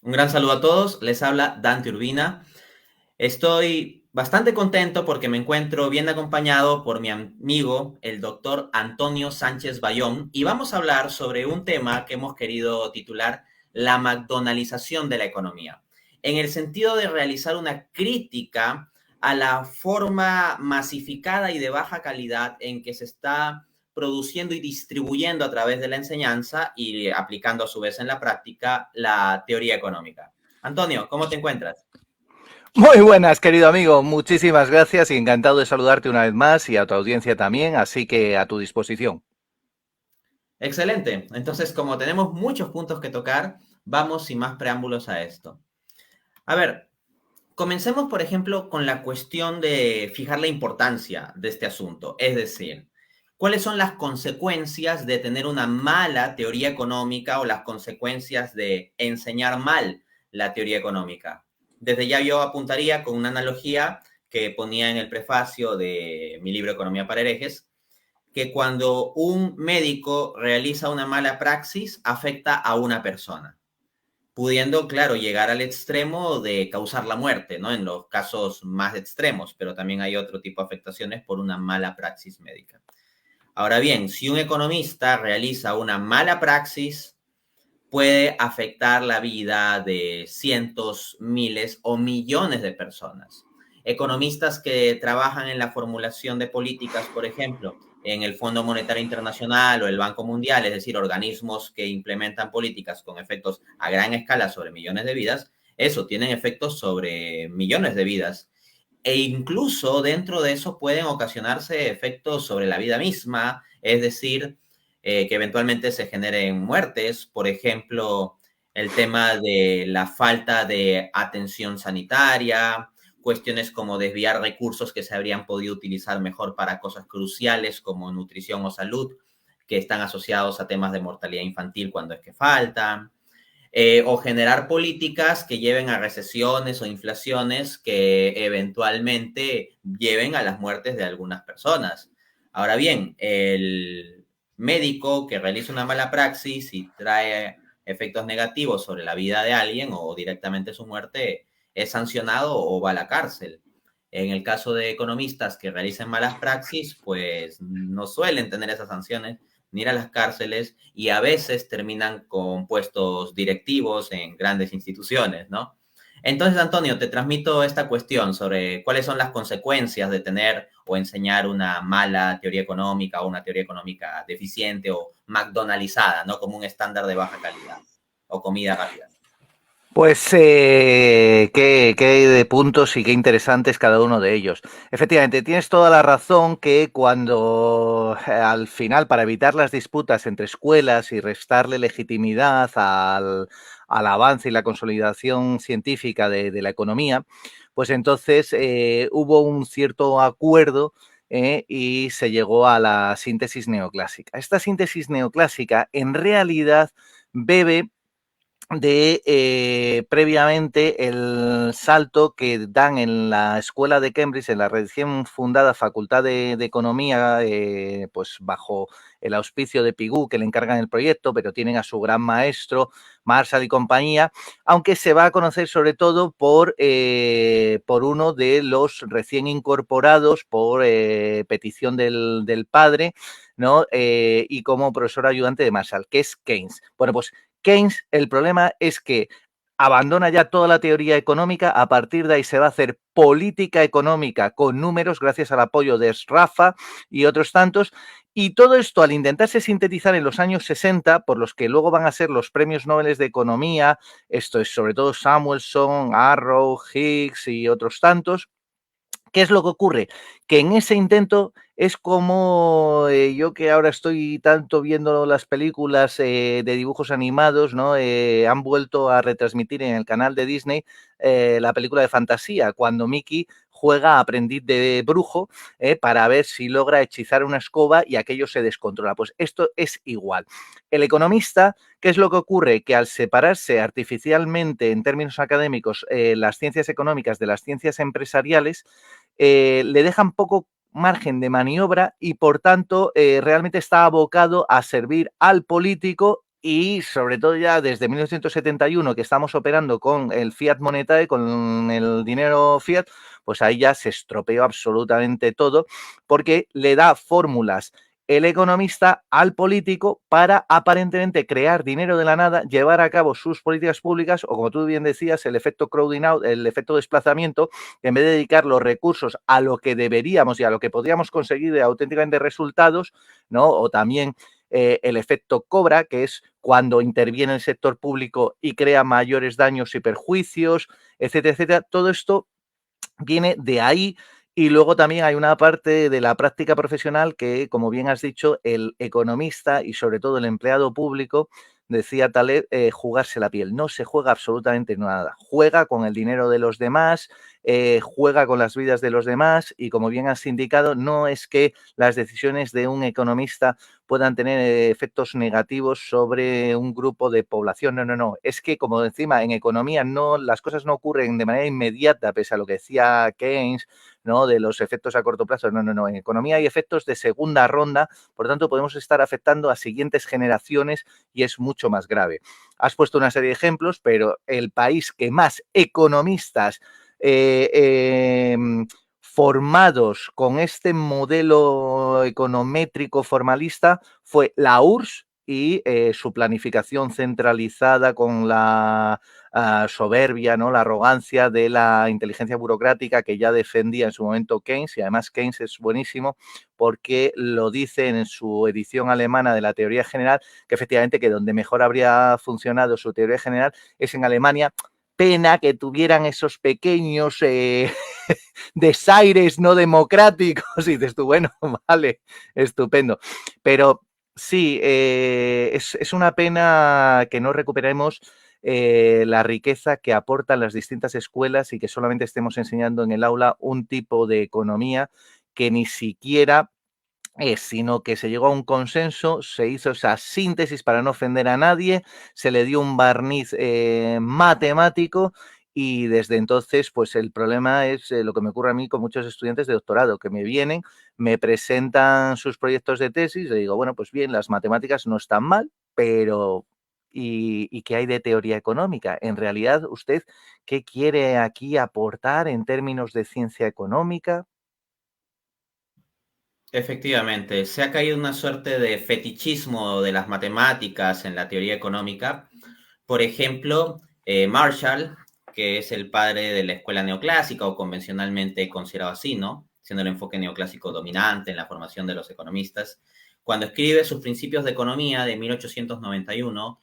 Un gran saludo a todos, les habla Dante Urbina. Estoy bastante contento porque me encuentro bien acompañado por mi amigo, el doctor Antonio Sánchez Bayón, y vamos a hablar sobre un tema que hemos querido titular la McDonaldización de la economía, en el sentido de realizar una crítica a la forma masificada y de baja calidad en que se está produciendo y distribuyendo a través de la enseñanza y aplicando a su vez en la práctica la teoría económica. Antonio, ¿cómo te encuentras? Muy buenas, querido amigo. Muchísimas gracias y encantado de saludarte una vez más y a tu audiencia también, así que a tu disposición. Excelente. Entonces, como tenemos muchos puntos que tocar, vamos sin más preámbulos a esto. A ver, comencemos, por ejemplo, con la cuestión de fijar la importancia de este asunto. Es decir, ¿cuáles son las consecuencias de tener una mala teoría económica o las consecuencias de enseñar mal la teoría económica? Desde ya yo apuntaría con una analogía que ponía en el prefacio de mi libro Economía para herejes, que cuando un médico realiza una mala praxis afecta a una persona, pudiendo, claro, llegar al extremo de causar la muerte, ¿no? En los casos más extremos, pero también hay otro tipo de afectaciones por una mala praxis médica. Ahora bien, si un economista realiza una mala praxis, puede afectar la vida de cientos, miles o millones de personas. Economistas que trabajan en la formulación de políticas, por ejemplo, en el Fondo Monetario Internacional o el Banco Mundial, es decir, organismos que implementan políticas con efectos a gran escala sobre millones de vidas, eso tienen efectos sobre millones de vidas. E incluso dentro de eso pueden ocasionarse efectos sobre la vida misma, es decir, que eventualmente se generen muertes, por ejemplo, el tema de la falta de atención sanitaria, cuestiones como desviar recursos que se habrían podido utilizar mejor para cosas cruciales como nutrición o salud, que están asociados a temas de mortalidad infantil cuando es que faltan, o generar políticas que lleven a recesiones o inflaciones que eventualmente lleven a las muertes de algunas personas. Ahora bien, el médico que realiza una mala praxis y trae efectos negativos sobre la vida de alguien o directamente su muerte es sancionado o va a la cárcel. En el caso de economistas que realicen malas praxis, pues no suelen tener esas sanciones ni ir a las cárceles y a veces terminan con puestos directivos en grandes instituciones, ¿no? Entonces, Antonio, te transmito esta cuestión sobre cuáles son las consecuencias de tener o enseñar una mala teoría económica o una teoría económica deficiente o McDonaldizada, ¿no? Como un estándar de baja calidad o comida rápida. Pues qué de puntos y qué interesantes cada uno de ellos. Efectivamente, tienes toda la razón que cuando al final, para evitar las disputas entre escuelas y restarle legitimidad al avance y la consolidación científica de la economía, pues entonces hubo un cierto acuerdo y se llegó a la síntesis neoclásica. Esta síntesis neoclásica en realidad bebe de previamente el salto que dan en la escuela de Cambridge, en la recién fundada Facultad de Economía, pues bajo el auspicio de Pigou, que le encargan el proyecto, pero tienen a su gran maestro, Marshall y compañía, aunque se va a conocer sobre todo por uno de los recién incorporados por petición del padre, ¿no? Y como profesor ayudante de Marshall, que es Keynes. Bueno, pues Keynes, el problema es que abandona ya toda la teoría económica, a partir de ahí se va a hacer política económica con números gracias al apoyo de Sraffa y otros tantos, y todo esto al intentarse sintetizar en los años 60, por los que luego van a ser los premios Nobel de Economía, esto es sobre todo Samuelson, Arrow, Higgs y otros tantos. ¿Qué es lo que ocurre? Que en ese intento es como yo que ahora estoy tanto viendo las películas de dibujos animados, ¿no? Han vuelto a retransmitir en el canal de Disney la película de fantasía, cuando Mickey juega a aprendiz de brujo para ver si logra hechizar una escoba y aquello se descontrola. Pues esto es igual. El economista, ¿qué es lo que ocurre? Que al separarse artificialmente en términos académicos las ciencias económicas de las ciencias empresariales, le dejan poco margen de maniobra y por tanto realmente está abocado a servir al político y sobre todo ya desde 1971 que estamos operando con el fiat monetario, con el dinero fiat, pues ahí ya se estropeó absolutamente todo porque le da fórmulas el economista al político para aparentemente crear dinero de la nada, llevar a cabo sus políticas públicas o, como tú bien decías, el efecto crowding out, el efecto desplazamiento, en vez de dedicar los recursos a lo que deberíamos y a lo que podríamos conseguir de auténticamente resultados, ¿no? O también el efecto cobra, que es cuando interviene el sector público y crea mayores daños y perjuicios, etcétera, etcétera. Todo esto viene de ahí. Y luego también hay una parte de la práctica profesional que, como bien has dicho, el economista y sobre todo el empleado público, decía Taleb, jugarse la piel. No se juega absolutamente nada. Juega con el dinero de los demás, juega con las vidas de los demás y, como bien has indicado, no es que las decisiones de un economista puedan tener efectos negativos sobre un grupo de población. No, no, no. Es que, como encima en economía no, las cosas no ocurren de manera inmediata, pese a lo que decía Keynes, ¿no? De los efectos a corto plazo. No, no, no. En economía hay efectos de segunda ronda, por lo tanto podemos estar afectando a siguientes generaciones y es mucho más grave. Has puesto una serie de ejemplos, pero el país que más economistas formados con este modelo econométrico formalista fue la URSS y su planificación centralizada con la soberbia, ¿no? La arrogancia de la inteligencia burocrática que ya defendía en su momento Keynes, y además Keynes es buenísimo porque lo dice en su edición alemana de la teoría general, que efectivamente que donde mejor habría funcionado su teoría general es en Alemania. Pena que tuvieran esos pequeños desaires no democráticos. Y dices tú, bueno, vale, estupendo. Pero sí, es una pena que no recuperemos la riqueza que aportan las distintas escuelas y que solamente estemos enseñando en el aula un tipo de economía que ni siquiera sino que se llegó a un consenso, se hizo esa síntesis para no ofender a nadie, se le dio un barniz matemático y desde entonces pues el problema es lo que me ocurre a mí con muchos estudiantes de doctorado, que me vienen, me presentan sus proyectos de tesis, le digo, bueno, pues bien, las matemáticas no están mal, pero ¿y qué hay de teoría económica? En realidad, ¿usted qué quiere aquí aportar en términos de ciencia económica? Efectivamente, se ha caído una suerte de fetichismo de las matemáticas en la teoría económica. Por ejemplo, Marshall, que es el padre de la escuela neoclásica o convencionalmente considerado así, ¿no? Siendo el enfoque neoclásico dominante en la formación de los economistas, cuando escribe sus Principios de Economía de 1891,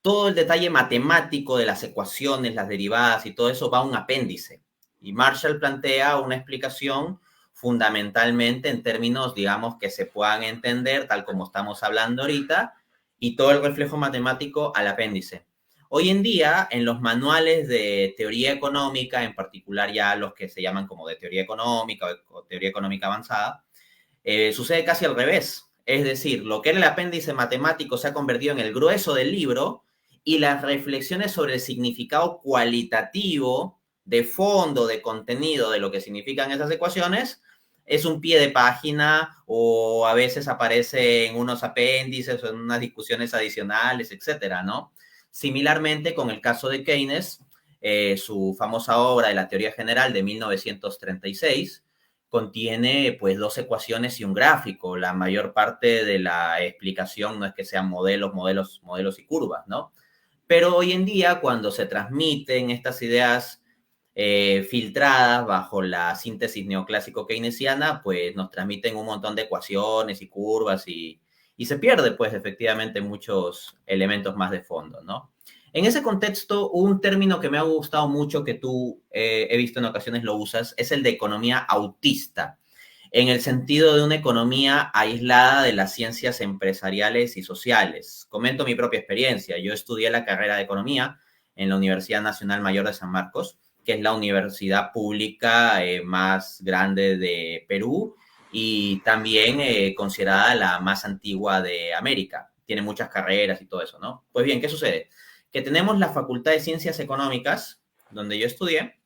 todo el detalle matemático de las ecuaciones, las derivadas y todo eso va a un apéndice. Y Marshall plantea una explicación fundamentalmente en términos, digamos, que se puedan entender, tal como estamos hablando ahorita, y todo el reflejo matemático al apéndice. Hoy en día, en los manuales de teoría económica, en particular ya los que se llaman como de teoría económica o teoría económica avanzada, sucede casi al revés. Es decir, lo que era el apéndice matemático se ha convertido en el grueso del libro y las reflexiones sobre el significado cualitativo de fondo, de contenido, de lo que significan esas ecuaciones, es un pie de página o a veces aparece en unos apéndices o en unas discusiones adicionales, etcétera, ¿no? Similarmente, con el caso de Keynes, su famosa obra de la teoría general de 1936 contiene pues dos ecuaciones y un gráfico. La mayor parte de la explicación no es que sean modelos y curvas, ¿no? Pero hoy en día, cuando se transmiten estas ideas filtradas bajo la síntesis neoclásico keynesiana, pues nos transmiten un montón de ecuaciones y curvas y se pierde, pues, efectivamente muchos elementos más de fondo, ¿no? En ese contexto, un término que me ha gustado mucho, que tú he visto en ocasiones lo usas, es el de economía autista, en el sentido de una economía aislada de las ciencias empresariales y sociales. Comento mi propia experiencia. Yo estudié la carrera de economía en la Universidad Nacional Mayor de San Marcos, que es la universidad pública más grande de Perú y también considerada la más antigua de América. Tiene muchas carreras y todo eso, ¿no? Pues bien, ¿qué sucede? Que tenemos la Facultad de Ciencias Económicas, donde yo estudié,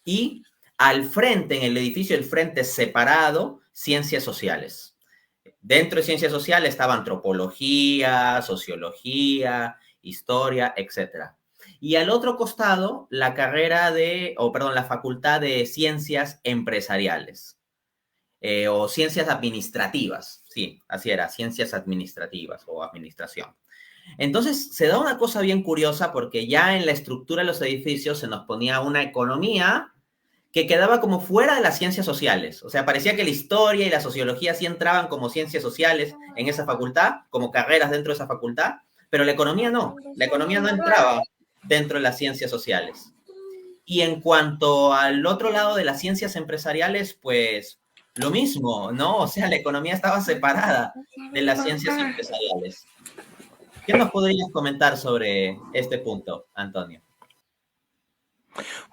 y al frente, en el edificio del frente separado, Ciencias Sociales. Dentro de ciencias sociales estaba antropología, sociología, historia, etcétera. Y al otro costado, la carrera de, o perdón, la facultad de ciencias empresariales o ciencias administrativas. Sí, así era, ciencias administrativas o administración. Entonces se da una cosa bien curiosa porque ya en la estructura de los edificios se nos ponía una economía que quedaba como fuera de las ciencias sociales. O sea, parecía que la historia y la sociología sí entraban como ciencias sociales en esa facultad, como carreras dentro de esa facultad, pero la economía no. La economía no entraba dentro de las ciencias sociales. Y en cuanto al otro lado de las ciencias empresariales, pues lo mismo, ¿no? O sea, la economía estaba separada de las ciencias empresariales. ¿Qué nos podrías comentar sobre este punto, Antonio?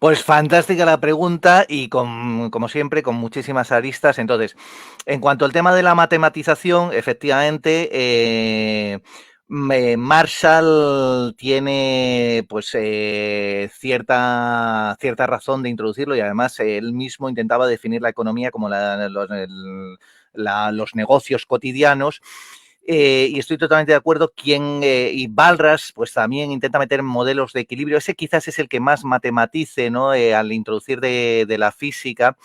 Pues fantástica la pregunta y como siempre con muchísimas aristas. Entonces, en cuanto al tema de la matematización, efectivamente, Marshall tiene pues cierta razón de introducirlo y además él mismo intentaba definir la economía como los negocios cotidianos. Y estoy totalmente de acuerdo. Y Balras, pues también intenta meter modelos de equilibrio. Ese quizás es el que más matematice, ¿no? Al introducir de la física.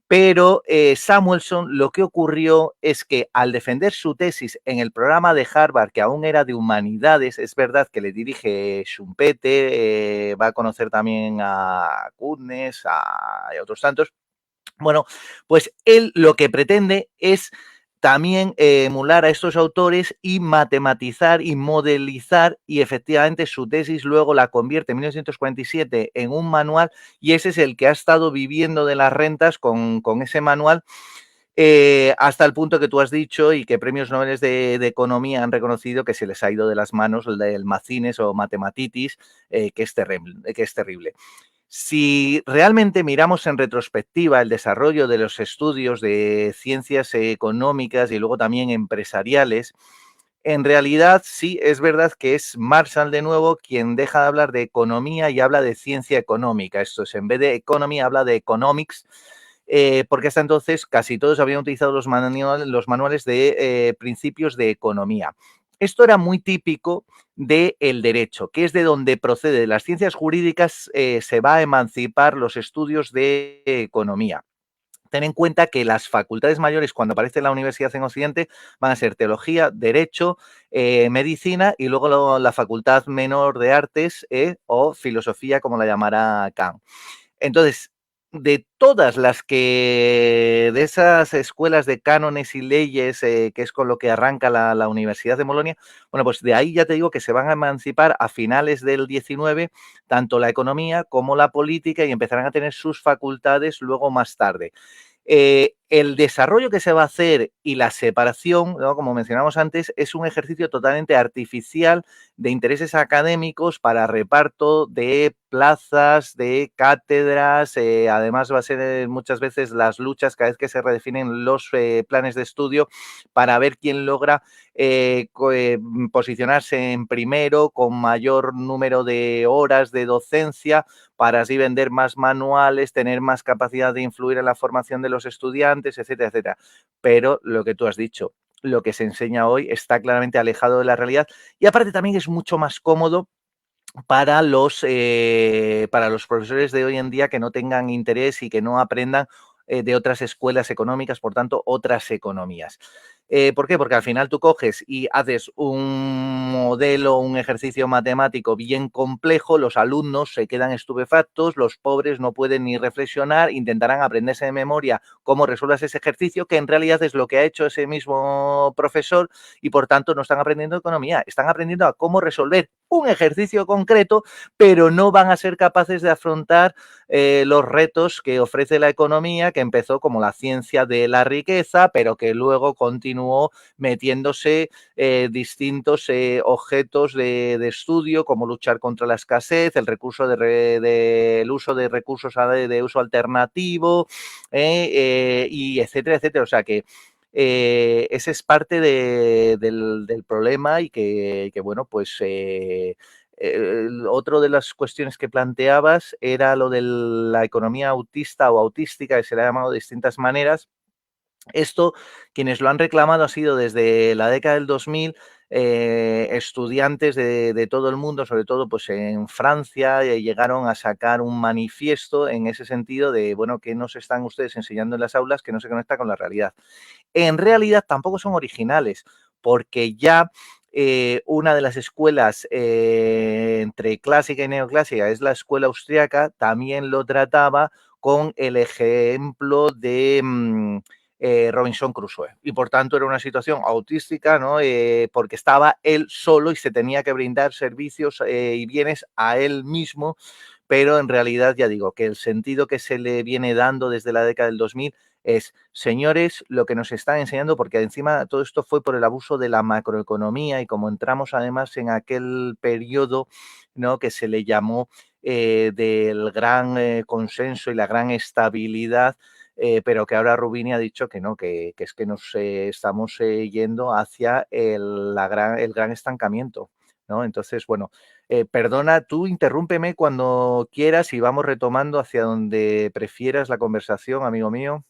Pero Samuelson lo que ocurrió es que al defender su tesis en el programa de Harvard, que aún era de humanidades, es verdad que le dirige Schumpeter, va a conocer también a Kuhnes, a otros tantos. Bueno, pues él lo que pretende es también emular a estos autores y matematizar y modelizar, y efectivamente su tesis luego la convierte en 1947 en un manual, y ese es el que ha estado viviendo de las rentas con ese manual, hasta el punto que tú has dicho y que premios Nobel de Economía han reconocido que se les ha ido de las manos el Macines o Matematitis, que es terrible. Si realmente miramos en retrospectiva el desarrollo de los estudios de ciencias económicas y luego también empresariales, en realidad sí es verdad que es Marshall de nuevo quien deja de hablar de economía y habla de ciencia económica. Esto es, en vez de economy habla de economics, porque hasta entonces casi todos habían utilizado los manuales de principios de economía. Esto era muy típico del derecho, que es de donde procede. De las ciencias jurídicas se va a emancipar los estudios de economía. Ten en cuenta que las facultades mayores, cuando aparece la universidad en Occidente, van a ser teología, derecho, medicina y luego la facultad menor de artes o filosofía, como la llamará Kant. Entonces, de esas escuelas de cánones y leyes, que es con lo que arranca la Universidad de Bolonia, bueno, pues de ahí ya te digo que se van a emancipar a finales del 19, tanto la economía como la política, y empezarán a tener sus facultades luego más tarde. El desarrollo que se va a hacer y la separación, ¿no? Como mencionamos antes, es un ejercicio totalmente artificial de intereses académicos para reparto de plazas, de cátedras. Además va a ser muchas veces las luchas cada vez que se redefinen los planes de estudio para ver quién logra posicionarse en primero con mayor número de horas de docencia para así vender más manuales, tener más capacidad de influir en la formación de los estudiantes, etcétera, etcétera. Pero lo que tú has dicho, lo que se enseña hoy está claramente alejado de la realidad y aparte también es mucho más cómodo para los profesores de hoy en día que no tengan interés y que no aprendan de otras escuelas económicas, por tanto, otras economías. ¿Por qué? Porque al final tú coges y haces un modelo, un ejercicio matemático bien complejo, los alumnos se quedan estupefactos, los pobres no pueden ni reflexionar, intentarán aprenderse de memoria cómo resuelvas ese ejercicio, que en realidad es lo que ha hecho ese mismo profesor, y por tanto no están aprendiendo economía, están aprendiendo a cómo resolver un ejercicio concreto, pero no van a ser capaces de afrontar los retos que ofrece la economía, que empezó como la ciencia de la riqueza, pero que luego continuó metiéndose distintos objetos de estudio, como luchar contra la escasez, el uso de recursos de uso alternativo, y etcétera, etcétera. O sea que ese es parte del problema y que bueno, pues otro de las cuestiones que planteabas era lo de la economía autista o autística, que se le ha llamado de distintas maneras, Esto, quienes lo han reclamado ha sido desde la década del 2000 estudiantes de todo el mundo, sobre todo pues en Francia, llegaron a sacar un manifiesto en ese sentido de, bueno, ¿qué nos están ustedes enseñando en las aulas que no se conecta con la realidad? En realidad tampoco son originales, porque ya una de las escuelas entre clásica y neoclásica es la escuela austriaca, también lo trataba con el ejemplo de Robinson Crusoe. Y por tanto era una situación autística, ¿no? Porque estaba él solo y se tenía que brindar servicios y bienes a él mismo, pero en realidad ya digo que el sentido que se le viene dando desde la década del 2000 es, señores, lo que nos están enseñando, porque encima todo esto fue por el abuso de la macroeconomía y como entramos además en aquel periodo, ¿no?, que se le llamó del gran consenso y la gran estabilidad, pero que ahora Rubini ha dicho que no, que es que nos estamos yendo hacia el gran estancamiento, ¿no? Entonces, bueno, perdona, tú interrúmpeme cuando quieras y vamos retomando hacia donde prefieras la conversación, amigo mío.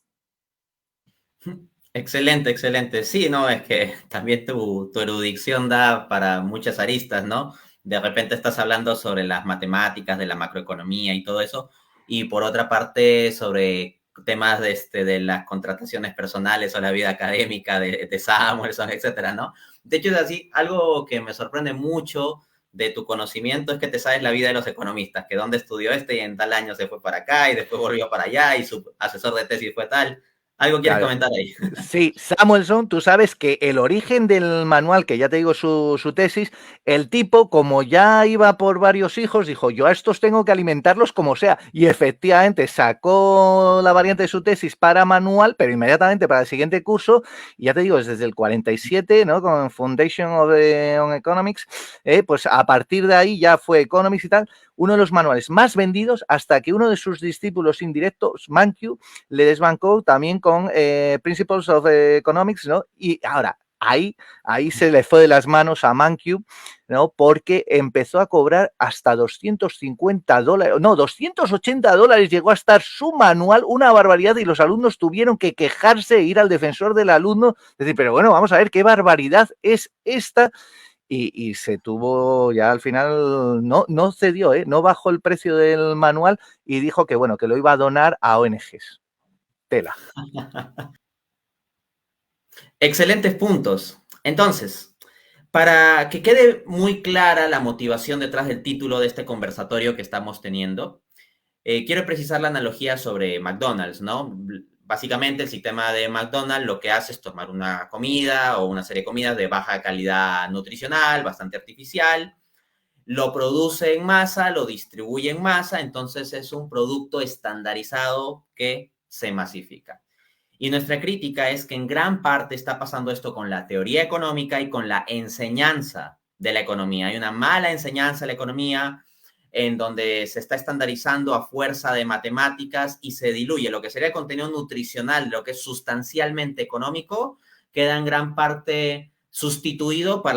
Excelente, excelente. Sí, no, es que también tu erudición da para muchas aristas, ¿no? De repente estás hablando sobre las matemáticas, de la macroeconomía y todo eso, y por otra parte sobre temas de las contrataciones personales o la vida académica de Samuelson, etcétera, ¿no? De hecho, es así, algo que me sorprende mucho de tu conocimiento es que te sabes la vida de los economistas, que dónde estudió este y en tal año se fue para acá y después volvió para allá y su asesor de tesis fue tal. ¿Algo quieres Claro. comentar ahí? Sí, Samuelson, tú sabes que el origen del manual, que ya te digo su tesis, el tipo, como ya iba por varios hijos, dijo, yo a estos tengo que alimentarlos como sea. Y efectivamente sacó la variante de su tesis para manual, pero inmediatamente para el siguiente curso, y ya te digo, desde el 47, ¿no? Con Foundation of on Economics, pues a partir de ahí ya fue Economics y tal, uno de los manuales más vendidos hasta que uno de sus discípulos indirectos, Mankiw, le desbancó también con Principles of Economics, ¿no? Y ahora, ahí se le fue de las manos a Mankiw, ¿no? Porque empezó a cobrar hasta $250, no, $280 llegó a estar su manual, una barbaridad, y los alumnos tuvieron que quejarse e ir al defensor del alumno, decir, pero bueno, vamos a ver qué barbaridad es esta. Y se tuvo ya al final, no cedió, no bajó el precio del manual y dijo que bueno, que lo iba a donar a ONGs. Tela. Excelentes puntos. Entonces, para que quede muy clara la motivación detrás del título de este conversatorio que estamos teniendo, quiero precisar la analogía sobre McDonald's, ¿no? Básicamente el sistema de McDonald's lo que hace es tomar una comida o una serie de comidas de baja calidad nutricional, bastante artificial, lo produce en masa, lo distribuye en masa, entonces es un producto estandarizado que se masifica. Y nuestra crítica es que en gran parte está pasando esto con la teoría económica y con la enseñanza de la economía. Hay una mala enseñanza de la economía en donde se está estandarizando a fuerza de matemáticas y se diluye lo que sería el contenido nutricional, lo que es sustancialmente económico, queda en gran parte sustituido por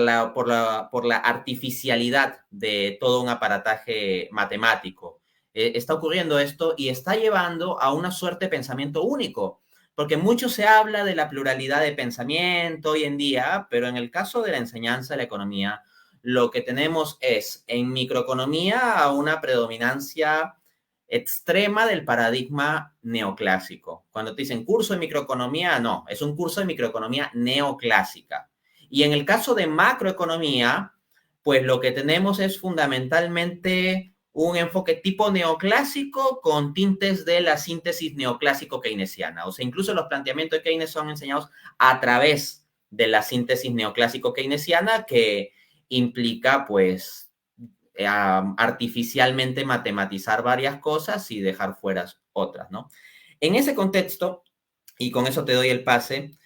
la artificialidad de todo un aparataje matemático. Está ocurriendo esto y está llevando a una suerte de pensamiento único, porque mucho se habla de la pluralidad de pensamiento hoy en día, pero en el caso de la enseñanza de la economía, lo que tenemos es en microeconomía una predominancia extrema del paradigma neoclásico. Cuando te dicen curso de microeconomía, no, es un curso de microeconomía neoclásica. Y en el caso de macroeconomía, pues lo que tenemos es fundamentalmente un enfoque tipo neoclásico con tintes de la síntesis neoclásico keynesiana. O sea, incluso los planteamientos de Keynes son enseñados a través de la síntesis neoclásico keynesiana que implica, pues, artificialmente matematizar varias cosas y dejar fuera otras, ¿no? En ese contexto, y con eso te doy el pase,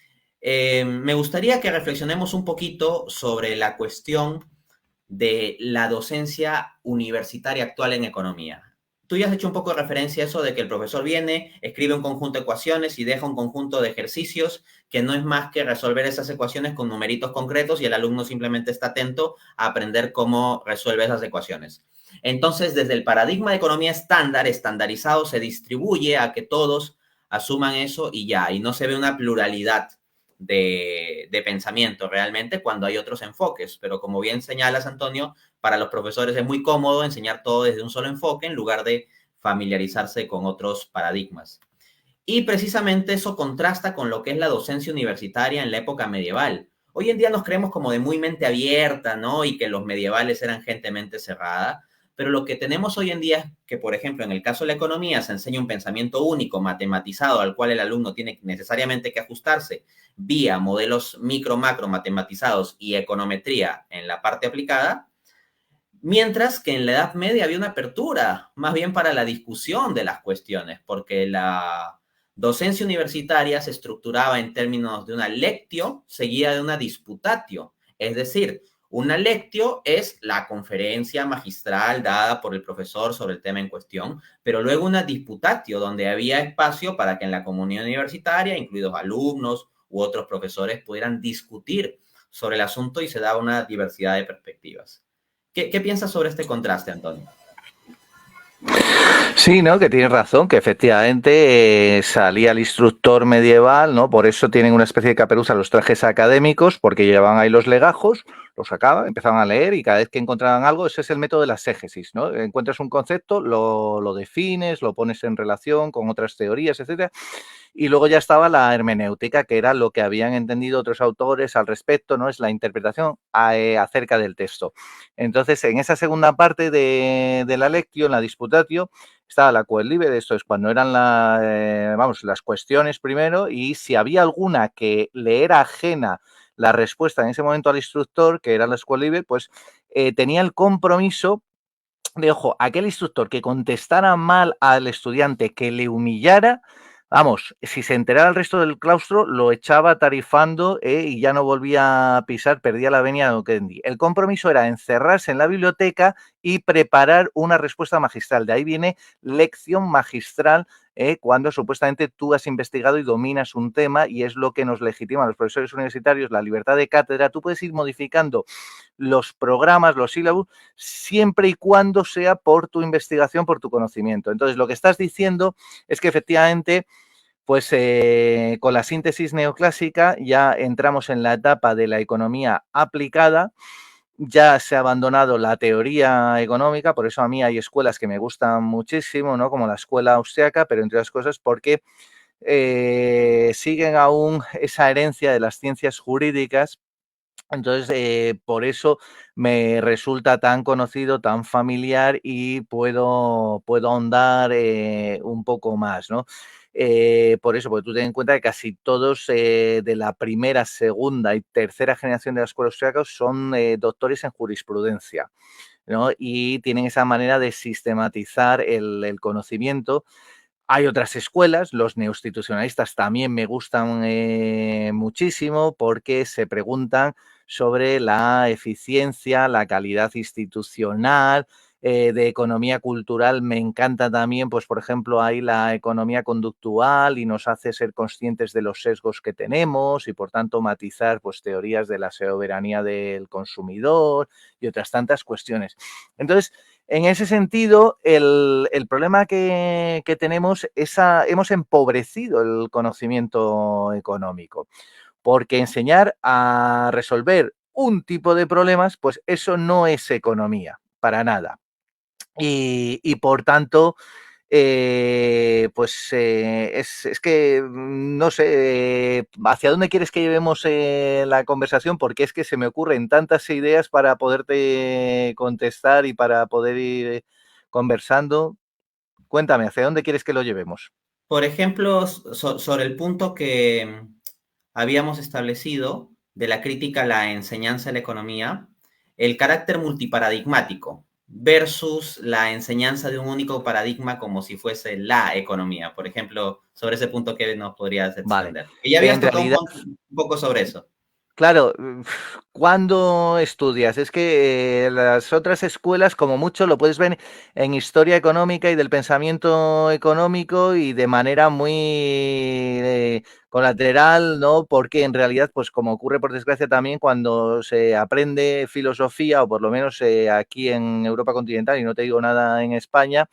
me gustaría que reflexionemos un poquito sobre la cuestión de la docencia universitaria actual en economía. Tú ya has hecho un poco de referencia a eso de que el profesor viene, escribe un conjunto de ecuaciones y deja un conjunto de ejercicios que no es más que resolver esas ecuaciones con numeritos concretos y el alumno simplemente está atento a aprender cómo resuelve esas ecuaciones. Entonces, desde el paradigma de economía estándar, estandarizado, se distribuye a que todos asuman eso y ya, y no se ve una pluralidad de pensamiento realmente cuando hay otros enfoques. Pero como bien señalas, Antonio, para los profesores es muy cómodo enseñar todo desde un solo enfoque en lugar de familiarizarse con otros paradigmas. Y precisamente eso contrasta con lo que es la docencia universitaria en la época medieval. Hoy en día nos creemos como de muy mente abierta, ¿no? Y que los medievales eran gente mente cerrada. Pero lo que tenemos hoy en día es que, por ejemplo, en el caso de la economía se enseña un pensamiento único, matematizado, al cual el alumno tiene necesariamente que ajustarse vía modelos micro, macro, matematizados y econometría en la parte aplicada. Mientras que en la Edad Media había una apertura, más bien para la discusión de las cuestiones, porque la docencia universitaria se estructuraba en términos de una lectio seguida de una disputatio. Es decir, una lectio es la conferencia magistral dada por el profesor sobre el tema en cuestión, pero luego una disputatio, donde había espacio para que en la comunidad universitaria, incluidos alumnos u otros profesores, pudieran discutir sobre el asunto y se daba una diversidad de perspectivas. ¿Qué piensas sobre este contraste, Antonio? Sí, ¿no? Que tienes razón, que efectivamente salía el instructor medieval, ¿no? Por eso tienen una especie de caperuza los trajes académicos, porque llevaban ahí los legajos, los sacaban, empezaban a leer y cada vez que encontraban algo, ese es el método de la exégesis, ¿no? Encuentras un concepto, lo defines, lo pones en relación con otras teorías, etcétera. Y luego ya estaba la hermenéutica, que era lo que habían entendido otros autores al respecto, ¿no? Es la interpretación acerca del texto. Entonces, en esa segunda parte de la lectio, en la disputatio, estaba la quod liber, esto es cuando eran las cuestiones primero, y si había alguna que le era ajena la respuesta en ese momento al instructor, que era la quod liber, pues tenía el compromiso de, ojo, aquel instructor que contestara mal al estudiante, que le humillara, vamos, si se enterara el resto del claustro, lo echaba tarifando y ya no volvía a pisar, perdía la venia de Oquendi. El compromiso era encerrarse en la biblioteca y preparar una respuesta magistral. De ahí viene lección magistral, cuando supuestamente tú has investigado y dominas un tema, y es lo que nos legitima a los profesores universitarios, la libertad de cátedra. Tú puedes ir modificando los programas, los sílabos, siempre y cuando sea por tu investigación, por tu conocimiento. Entonces, lo que estás diciendo es que efectivamente, pues con la síntesis neoclásica ya entramos en la etapa de la economía aplicada. Ya se ha abandonado la teoría económica, por eso a mí hay escuelas que me gustan muchísimo, ¿no? Como la escuela austriaca, pero entre otras cosas porque siguen aún esa herencia de las ciencias jurídicas. Entonces, por eso me resulta tan conocido, tan familiar, y puedo ahondar un poco más, ¿no? Por eso, porque tú ten en cuenta que casi todos de la primera, segunda y tercera generación de la escuela austríaca son doctores en jurisprudencia, ¿no? Y tienen esa manera de sistematizar el conocimiento. Hay otras escuelas, los neoinstitucionalistas también me gustan muchísimo, porque se preguntan sobre la eficiencia, la calidad institucional, de economía cultural. Me encanta también, pues por ejemplo, hay la economía conductual y nos hace ser conscientes de los sesgos que tenemos y por tanto matizar pues teorías de la soberanía del consumidor y otras tantas cuestiones. Entonces, en ese sentido, el problema que tenemos es hemos empobrecido el conocimiento económico, porque enseñar a resolver un tipo de problemas, pues eso no es economía, para nada. Y por tanto, es que no sé hacia dónde quieres que llevemos la conversación, porque es que se me ocurren tantas ideas para poderte contestar y para poder ir conversando. Cuéntame, ¿hacia dónde quieres que lo llevemos? Por ejemplo, sobre el punto que habíamos establecido de la crítica a la enseñanza de la economía, el carácter multiparadigmático versus la enseñanza de un único paradigma como si fuese la economía. Por ejemplo, sobre ese punto, ¿qué nos podrías Vale. extender? Que ya habías En tocado realidad, un poco sobre eso. claro, ¿cuándo estudias? Es que las otras escuelas, como mucho, lo puedes ver en historia económica y del pensamiento económico, y de manera muy colateral, ¿no? Porque en realidad, pues como ocurre por desgracia también cuando se aprende filosofía, o por lo menos aquí en Europa continental, y no te digo nada en España,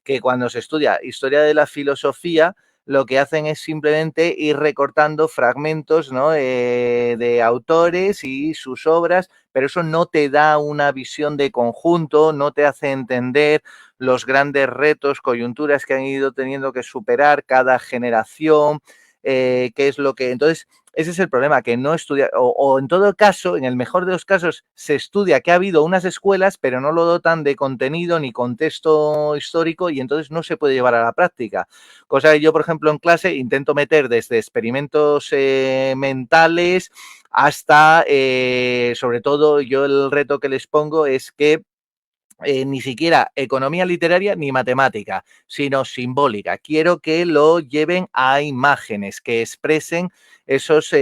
que cuando se estudia historia de la filosofía, lo que hacen es simplemente ir recortando fragmentos, ¿no? De autores y sus obras, pero eso no te da una visión de conjunto, no te hace entender los grandes retos, coyunturas que han ido teniendo que superar cada generación, qué es lo que... Entonces, ese es el problema, que no estudia, o en todo caso, en el mejor de los casos, se estudia que ha habido unas escuelas, pero no lo dotan de contenido ni contexto histórico y entonces no se puede llevar a la práctica. Cosa que yo, por ejemplo, en clase intento meter desde experimentos mentales hasta, sobre todo, yo el reto que les pongo es que ni siquiera economía literaria ni matemática, sino simbólica. Quiero que lo lleven a imágenes, que expresen esos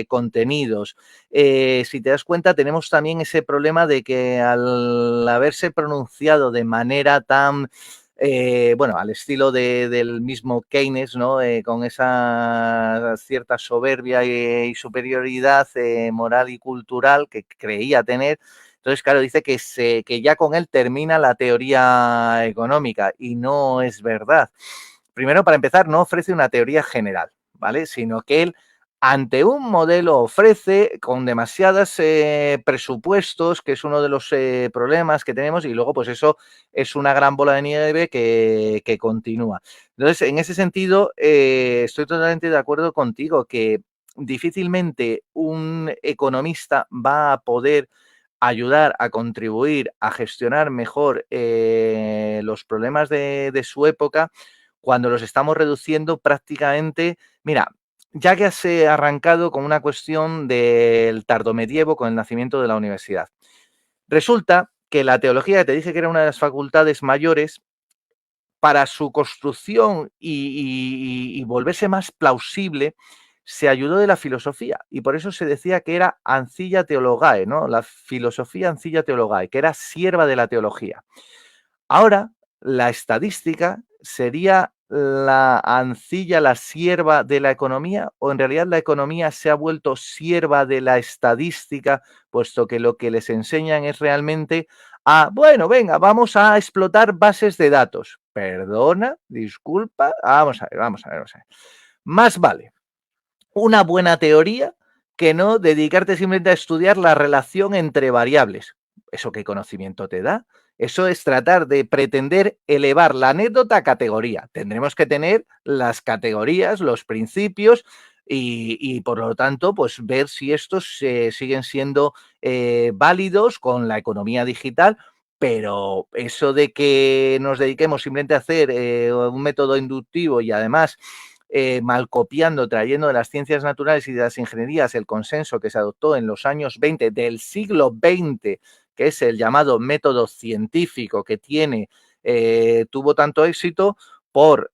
contenidos. Si te das cuenta, tenemos también ese problema de que al haberse pronunciado de manera tan... bueno, al estilo del mismo Keynes, ¿no? Con esa cierta soberbia y superioridad moral y cultural que creía tener. Entonces, claro, dice que ya con él termina la teoría económica y no es verdad. Primero, para empezar, no ofrece una teoría general, ¿vale? Sino que él, ante un modelo, ofrece con demasiados presupuestos, que es uno de los problemas que tenemos, y luego, pues eso es una gran bola de nieve que continúa. Entonces, en ese sentido, estoy totalmente de acuerdo contigo que difícilmente un economista va a poder ayudar a contribuir a gestionar mejor los problemas de su época cuando los estamos reduciendo prácticamente. Mira, ya que has arrancado con una cuestión del tardomedievo con el nacimiento de la universidad. Resulta que la teología, que te dije que era una de las facultades mayores, para su construcción y volverse más plausible, se ayudó de la filosofía y por eso se decía que era ancilla theologae, ¿no? La filosofía ancilla theologae, que era sierva de la teología. Ahora, la estadística sería la ancilla, la sierva de la economía, o en realidad la economía se ha vuelto sierva de la estadística, puesto que lo que les enseñan es realmente a, bueno, venga, vamos a explotar bases de datos. Perdona, disculpa, vamos a ver, vamos a ver, vamos a ver. Más vale una buena teoría que no dedicarte simplemente a estudiar la relación entre variables. ¿Eso qué conocimiento te da? Eso es tratar de pretender elevar la anécdota a categoría. Tendremos que tener las categorías, los principios y por lo tanto, pues ver si estos siguen siendo válidos con la economía digital. Pero eso de que nos dediquemos simplemente a hacer un método inductivo y además mal copiando, trayendo de las ciencias naturales y de las ingenierías el consenso que se adoptó en los años 20 del siglo XX, que es el llamado método científico que tuvo tanto éxito, por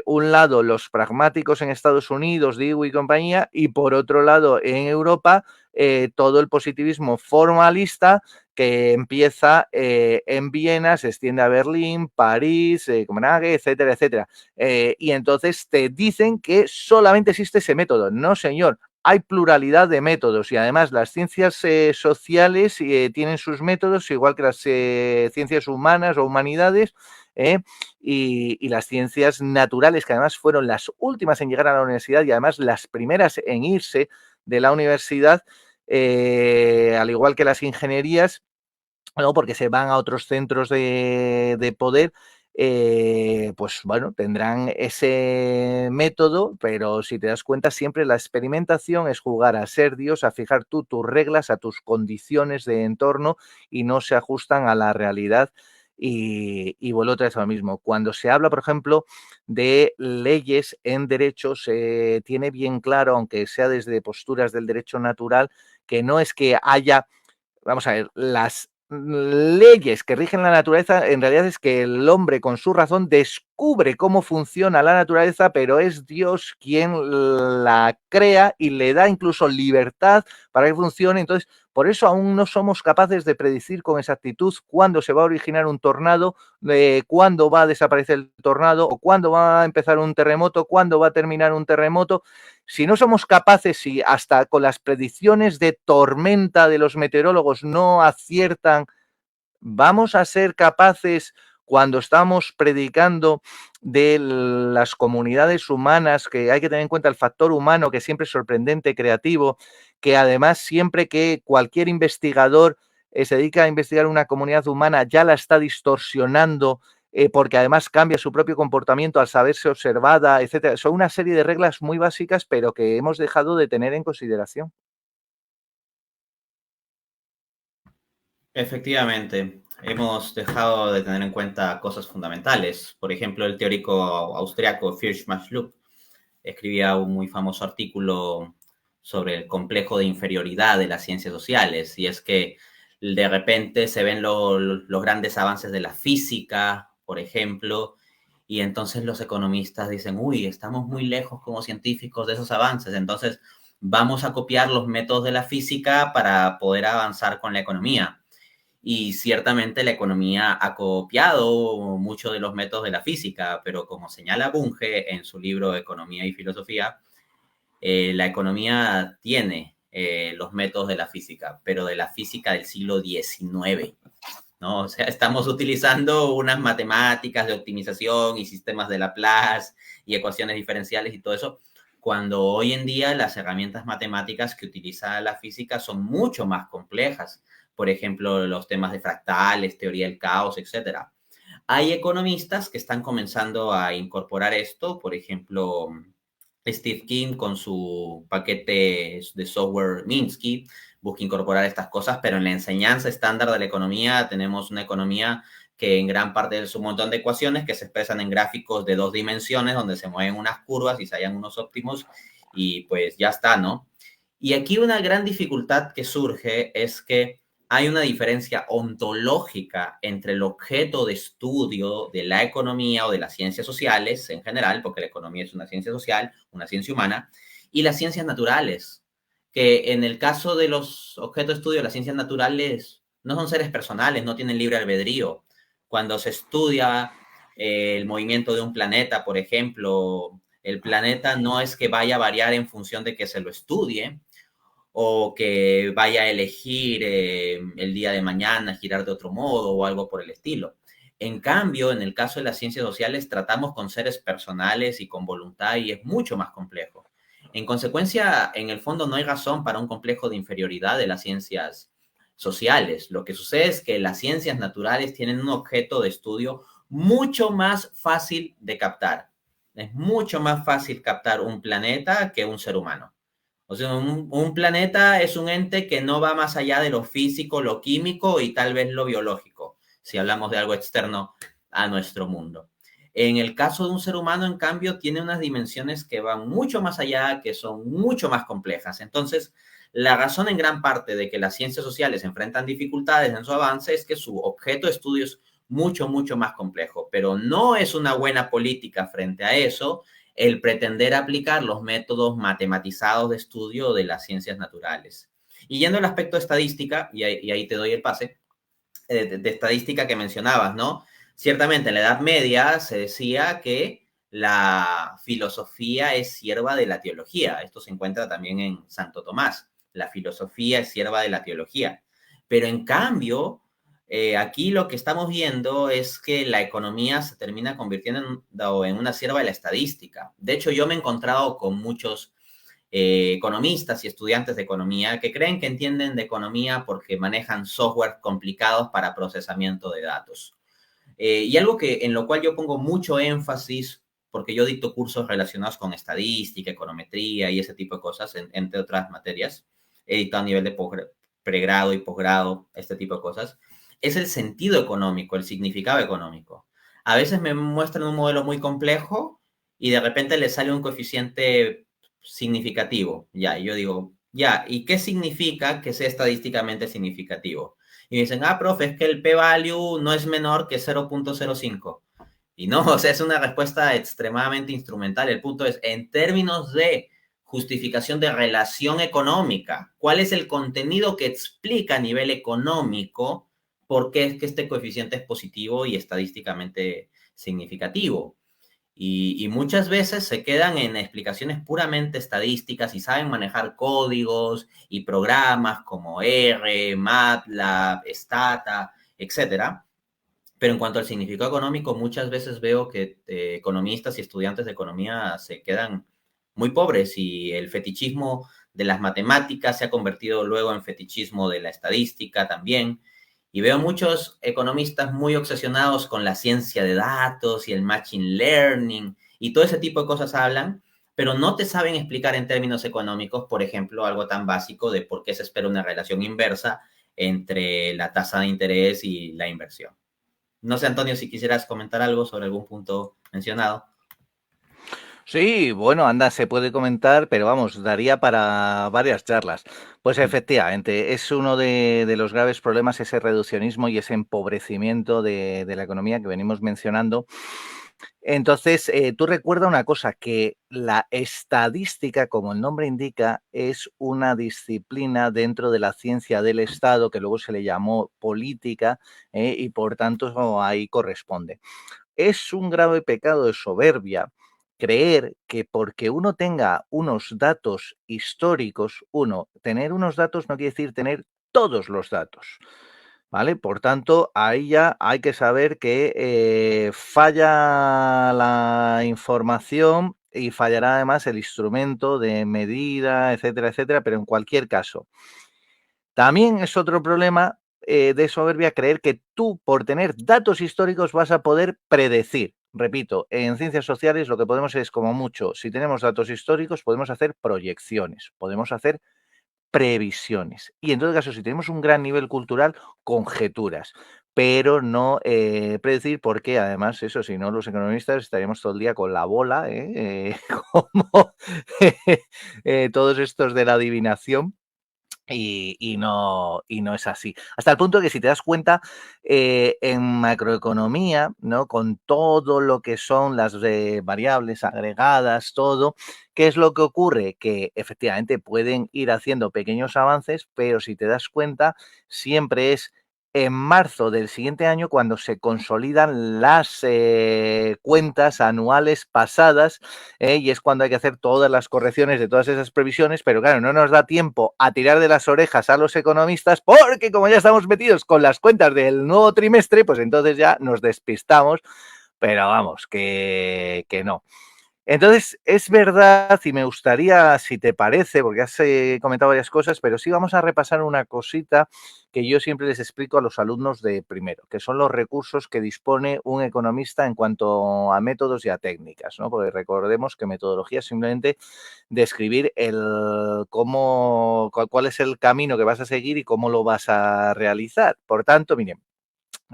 un lado los pragmáticos en Estados Unidos, Dewey y compañía, y por otro lado en Europa todo el positivismo formalista que empieza en Viena, se extiende a Berlín, París, Copenhague, etcétera, etcétera. Y entonces te dicen que solamente existe ese método. No, señor. Hay pluralidad de métodos y además las ciencias sociales tienen sus métodos, igual que las ciencias humanas o humanidades, y las ciencias naturales, que además fueron las últimas en llegar a la universidad y además las primeras en irse de la universidad, al igual que las ingenierías, ¿no? Porque se van a otros centros de poder, pues bueno, tendrán ese método, pero si te das cuenta, siempre la experimentación es jugar a ser Dios, a fijar tú tus reglas, a tus condiciones de entorno y no se ajustan a la realidad. Y vuelvo otra vez a lo mismo. Cuando se habla, por ejemplo, de leyes en derecho, se tiene bien claro, aunque sea desde posturas del derecho natural, que no es que haya, vamos a ver, las leyes que rigen la naturaleza, en realidad es que el hombre con su razón descubre cómo funciona la naturaleza, pero es Dios quien la crea y le da incluso libertad para que funcione. Entonces, por eso aún no somos capaces de predecir con exactitud cuándo se va a originar un tornado, cuándo va a desaparecer el tornado, o cuándo va a empezar un terremoto, cuándo va a terminar un terremoto. Si no somos capaces, y hasta con las predicciones de tormenta de los meteorólogos no aciertan, ¿vamos a ser capaces cuando estamos predicando de las comunidades humanas, que hay que tener en cuenta el factor humano, que siempre es sorprendente, creativo, que además siempre que cualquier investigador se dedica a investigar una comunidad humana ya la está distorsionando, porque además cambia su propio comportamiento al saberse observada, etcétera. Son una serie de reglas muy básicas, pero que hemos dejado de tener en consideración. Efectivamente, hemos dejado de tener en cuenta cosas fundamentales. Por ejemplo, el teórico austriaco First-Masluk escribía un muy famoso artículo sobre el complejo de inferioridad de las ciencias sociales, y es que de repente se ven los grandes avances de la física, por ejemplo, y entonces los economistas dicen, uy, estamos muy lejos como científicos de esos avances, entonces vamos a copiar los métodos de la física para poder avanzar con la economía. Y ciertamente la economía ha copiado mucho de los métodos de la física, pero como señala Bunge en su libro Economía y Filosofía, la economía tiene los métodos de la física, pero de la física del siglo XIX, ¿no? O sea, estamos utilizando unas matemáticas de optimización y sistemas de Laplace y ecuaciones diferenciales y todo eso, cuando hoy en día las herramientas matemáticas que utiliza la física son mucho más complejas. Por ejemplo, los temas de fractales, teoría del caos, etcétera. Hay economistas que están comenzando a incorporar esto, por ejemplo, Steve King con su paquete de software Minsky busca incorporar estas cosas, pero en la enseñanza estándar de la economía tenemos una economía que en gran parte es un montón de ecuaciones que se expresan en gráficos de 2 dimensiones donde se mueven unas curvas y se hallan unos óptimos y pues ya está, ¿no? Y aquí una gran dificultad que surge es que hay una diferencia ontológica entre el objeto de estudio de la economía o de las ciencias sociales en general, porque la economía es una ciencia social, una ciencia humana, y las ciencias naturales, que en el caso de los objetos de estudio de las ciencias naturales no son seres personales, no tienen libre albedrío. Cuando se estudia el movimiento de un planeta, por ejemplo, el planeta no es que vaya a variar en función de que se lo estudie, o que vaya a elegir el día de mañana girar de otro modo o algo por el estilo. En cambio, en el caso de las ciencias sociales, tratamos con seres personales y con voluntad y es mucho más complejo. En consecuencia, en el fondo no hay razón para un complejo de inferioridad de las ciencias sociales. Lo que sucede es que las ciencias naturales tienen un objeto de estudio mucho más fácil de captar. Es mucho más fácil captar un planeta que un ser humano. O sea, un planeta es un ente que no va más allá de lo físico, lo químico y tal vez lo biológico, si hablamos de algo externo a nuestro mundo. En el caso de un ser humano, en cambio, tiene unas dimensiones que van mucho más allá, que son mucho más complejas. Entonces, la razón en gran parte de que las ciencias sociales enfrentan dificultades en su avance es que su objeto de estudio es mucho, mucho más complejo, pero no es una buena política frente a eso el pretender aplicar los métodos matematizados de estudio de las ciencias naturales. Y yendo al aspecto de estadística, y ahí te doy el pase, de estadística que mencionabas, ¿no? Ciertamente en la Edad Media se decía que la filosofía es sierva de la teología. Esto se encuentra también en Santo Tomás. La filosofía es sierva de la teología. Pero en cambio, aquí lo que estamos viendo es que la economía se termina convirtiendo en una sierva de la estadística. De hecho, yo me he encontrado con muchos economistas y estudiantes de economía que creen que entienden de economía porque manejan software complicados para procesamiento de datos. Y algo que en lo cual yo pongo mucho énfasis, porque yo dicto cursos relacionados con estadística, econometría y ese tipo de cosas, entre otras materias, he dictado a nivel de pregrado y posgrado, este tipo de cosas, es el sentido económico, el significado económico. A veces me muestran un modelo muy complejo y de repente le sale un coeficiente significativo. Ya, y yo digo, ya, ¿y qué significa que sea estadísticamente significativo? Y dicen, profe, es que el p-value no es menor que 0.05. Y no, o sea, es una respuesta extremadamente instrumental. El punto es, en términos de justificación de relación económica, ¿cuál es el contenido que explica a nivel económico por qué es que este coeficiente es positivo y estadísticamente significativo? Y muchas veces se quedan en explicaciones puramente estadísticas y saben manejar códigos y programas como R, MATLAB, Stata, etcétera, Pero en cuanto al significado económico, muchas veces veo que economistas y estudiantes de economía se quedan muy pobres y el fetichismo de las matemáticas se ha convertido luego en fetichismo de la estadística también. Y veo muchos economistas muy obsesionados con la ciencia de datos y el machine learning y todo ese tipo de cosas hablan, pero no te saben explicar en términos económicos, por ejemplo, algo tan básico de por qué se espera una relación inversa entre la tasa de interés y la inversión. No sé, Antonio, si quisieras comentar algo sobre algún punto mencionado. Sí, bueno, anda, se puede comentar, pero vamos, daría para varias charlas. Pues efectivamente, es uno de los graves problemas ese reduccionismo y ese empobrecimiento de la economía que venimos mencionando. Entonces, tú recuerda una cosa, que la estadística, como el nombre indica, es una disciplina dentro de la ciencia del Estado, que luego se le llamó política, y por tanto ahí corresponde. Es un grave pecado de soberbia creer que porque uno tenga unos datos históricos, tener unos datos no quiere decir tener todos los datos. ¿Vale? Por tanto, ahí ya hay que saber que falla la información y fallará además el instrumento de medida, etcétera, etcétera, pero en cualquier caso, también es otro problema de soberbia creer que tú, por tener datos históricos, vas a poder predecir. Repito, en ciencias sociales lo que podemos es, como mucho, si tenemos datos históricos, podemos hacer proyecciones, podemos hacer previsiones. Y en todo caso, si tenemos un gran nivel cultural, conjeturas, pero no predecir, porque además, eso, si no, los economistas estaríamos todo el día con la bola, como todos estos de la adivinación. Y no es así. Hasta el punto que si te das cuenta, en macroeconomía, ¿no? Con todo lo que son las variables agregadas, todo, ¿qué es lo que ocurre? Que efectivamente pueden ir haciendo pequeños avances, pero si te das cuenta, siempre es en marzo del siguiente año cuando se consolidan las cuentas anuales pasadas, y es cuando hay que hacer todas las correcciones de todas esas previsiones, pero claro, no nos da tiempo a tirar de las orejas a los economistas porque como ya estamos metidos con las cuentas del nuevo trimestre, pues entonces ya nos despistamos, pero vamos, que no. Entonces, es verdad, y me gustaría, si te parece, porque has comentado varias cosas, pero sí vamos a repasar una cosita que yo siempre les explico a los alumnos de primero, que son los recursos que dispone un economista en cuanto a métodos y a técnicas, ¿no? Porque recordemos que metodología es simplemente describir cuál es el camino que vas a seguir y cómo lo vas a realizar. Por tanto, miren,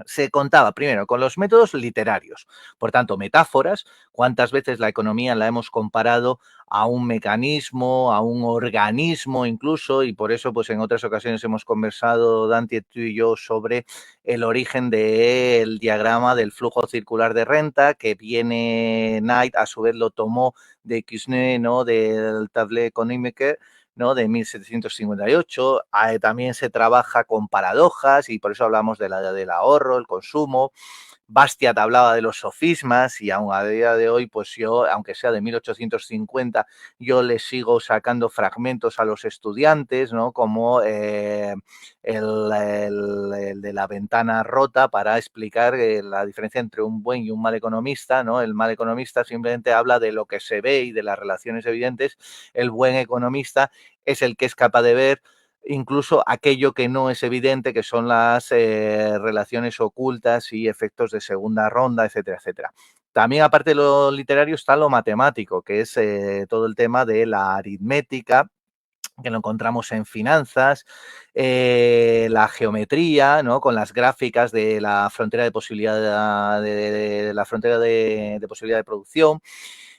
se contaba primero con los métodos literarios, por tanto, metáforas, cuántas veces la economía la hemos comparado a un mecanismo, a un organismo incluso, y por eso pues en otras ocasiones hemos conversado, Dante, tú y yo, sobre el origen del diagrama del flujo circular de renta, que viene Knight, a su vez lo tomó de Quesnay, ¿no? Del Table économique, ¿no? De 1758. También se trabaja con paradojas y por eso hablamos del ahorro, el consumo. Bastiat hablaba de los sofismas y aún a día de hoy, pues yo, aunque sea de 1850, yo le sigo sacando fragmentos a los estudiantes, ¿no? Como el de la ventana rota para explicar la diferencia entre un buen y un mal economista, ¿no? El mal economista simplemente habla de lo que se ve y de las relaciones evidentes. El buen economista es el que es capaz de ver incluso aquello que no es evidente, que son las relaciones ocultas y efectos de segunda ronda, etcétera, etcétera. También, aparte de lo literario, está lo matemático, que es todo el tema de la aritmética, que lo encontramos en finanzas, la geometría, ¿no? Con las gráficas de la frontera de posibilidad de la frontera de posibilidad de producción.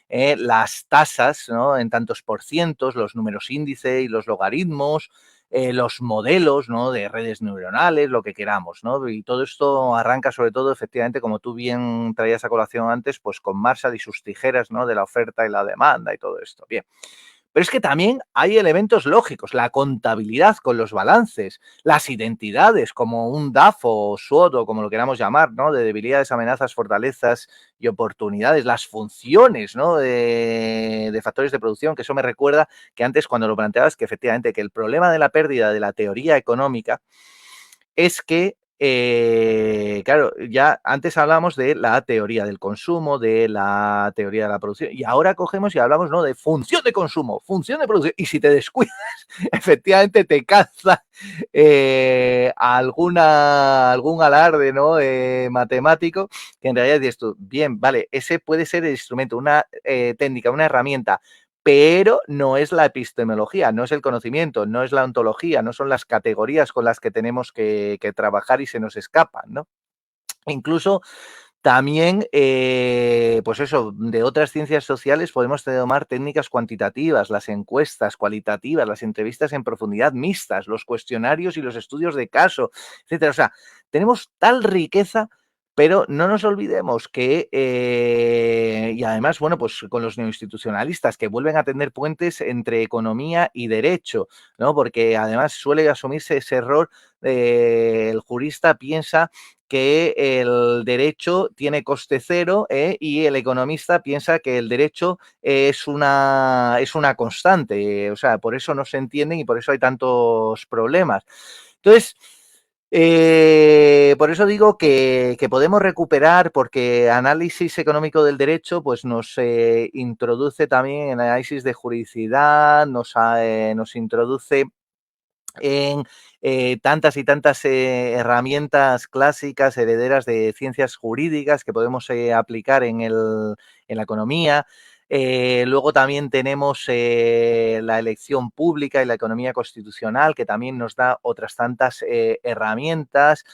Las tasas, ¿no? En tantos por cientos, los números índice y los logaritmos, los modelos, ¿no? De redes neuronales, lo que queramos, ¿no? Y todo esto arranca sobre todo, efectivamente, como tú bien traías a colación antes, pues con Marshall y sus tijeras, ¿no? De la oferta y la demanda y todo esto. Bien. Pero es que también hay elementos lógicos, la contabilidad con los balances, las identidades como un DAFO o SWOT o como lo queramos llamar, ¿no? De debilidades, amenazas, fortalezas y oportunidades, las funciones, ¿no? De factores de producción, que eso me recuerda que antes cuando lo planteabas que efectivamente que el problema de la pérdida de la teoría económica es que claro, ya antes hablamos de la teoría del consumo, de la teoría de la producción, y ahora cogemos y hablamos, ¿no?, de función de consumo, función de producción, y si te descuidas, efectivamente te caza algún alarde, ¿no?, matemático, que en realidad dices tú, bien, vale, ese puede ser el instrumento, una técnica, una herramienta, pero no es la epistemología, no es el conocimiento, no es la ontología, no son las categorías con las que tenemos que trabajar y se nos escapan, ¿no? Incluso también, pues eso, de otras ciencias sociales podemos tomar técnicas cuantitativas, las encuestas cualitativas, las entrevistas en profundidad mixtas, los cuestionarios y los estudios de caso, etcétera. O sea, tenemos tal riqueza, pero no nos olvidemos que, y además, bueno, pues con los neoinstitucionalistas que vuelven a tener puentes entre economía y derecho, ¿no? Porque además suele asumirse ese error, el jurista piensa que el derecho tiene coste cero, y el economista piensa que el derecho es una constante. O sea, por eso no se entienden y por eso hay tantos problemas. Entonces, por eso digo que podemos recuperar, porque análisis económico del derecho pues nos introduce también en análisis de juridicidad, nos introduce en tantas y tantas herramientas clásicas herederas de ciencias jurídicas que podemos aplicar en la economía. Luego también tenemos la elección pública y la economía constitucional, que también nos da otras tantas herramientas.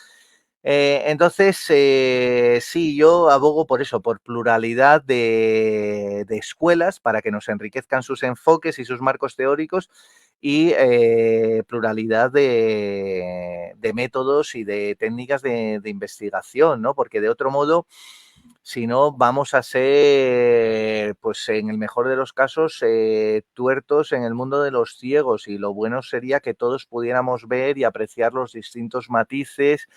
Entonces, sí, yo abogo por eso, por pluralidad de escuelas para que nos enriquezcan sus enfoques y sus marcos teóricos, y pluralidad de métodos y de técnicas de investigación, ¿no? Porque de otro modo, si no, vamos a ser, pues en el mejor de los casos, tuertos en el mundo de los ciegos, y lo bueno sería que todos pudiéramos ver y apreciar los distintos matices.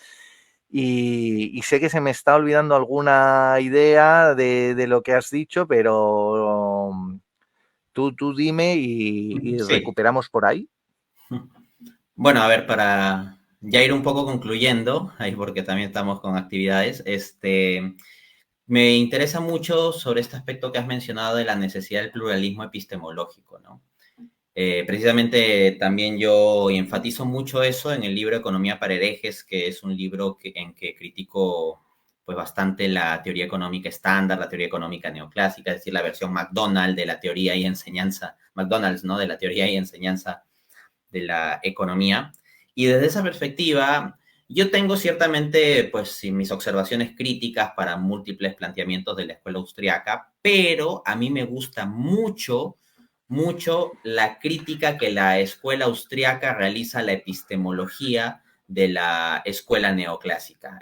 Y sé que se me está olvidando alguna idea de lo que has dicho, pero tú dime y Sí. recuperamos por ahí. Bueno, a ver, para ya ir un poco concluyendo, ahí porque también estamos con actividades, me interesa mucho sobre este aspecto que has mencionado de la necesidad del pluralismo epistemológico, ¿no? Precisamente también yo enfatizo mucho eso en el libro Economía para herejes, que es un libro en que critico pues bastante la teoría económica estándar, la teoría económica neoclásica, es decir, la versión McDonald de la teoría y enseñanza, McDonald's, ¿no? De la teoría y enseñanza de la economía. Y desde esa perspectiva, yo tengo ciertamente, pues, mis observaciones críticas para múltiples planteamientos de la escuela austriaca, pero a mí me gusta mucho, mucho la crítica que la escuela austriaca realiza a la epistemología de la escuela neoclásica.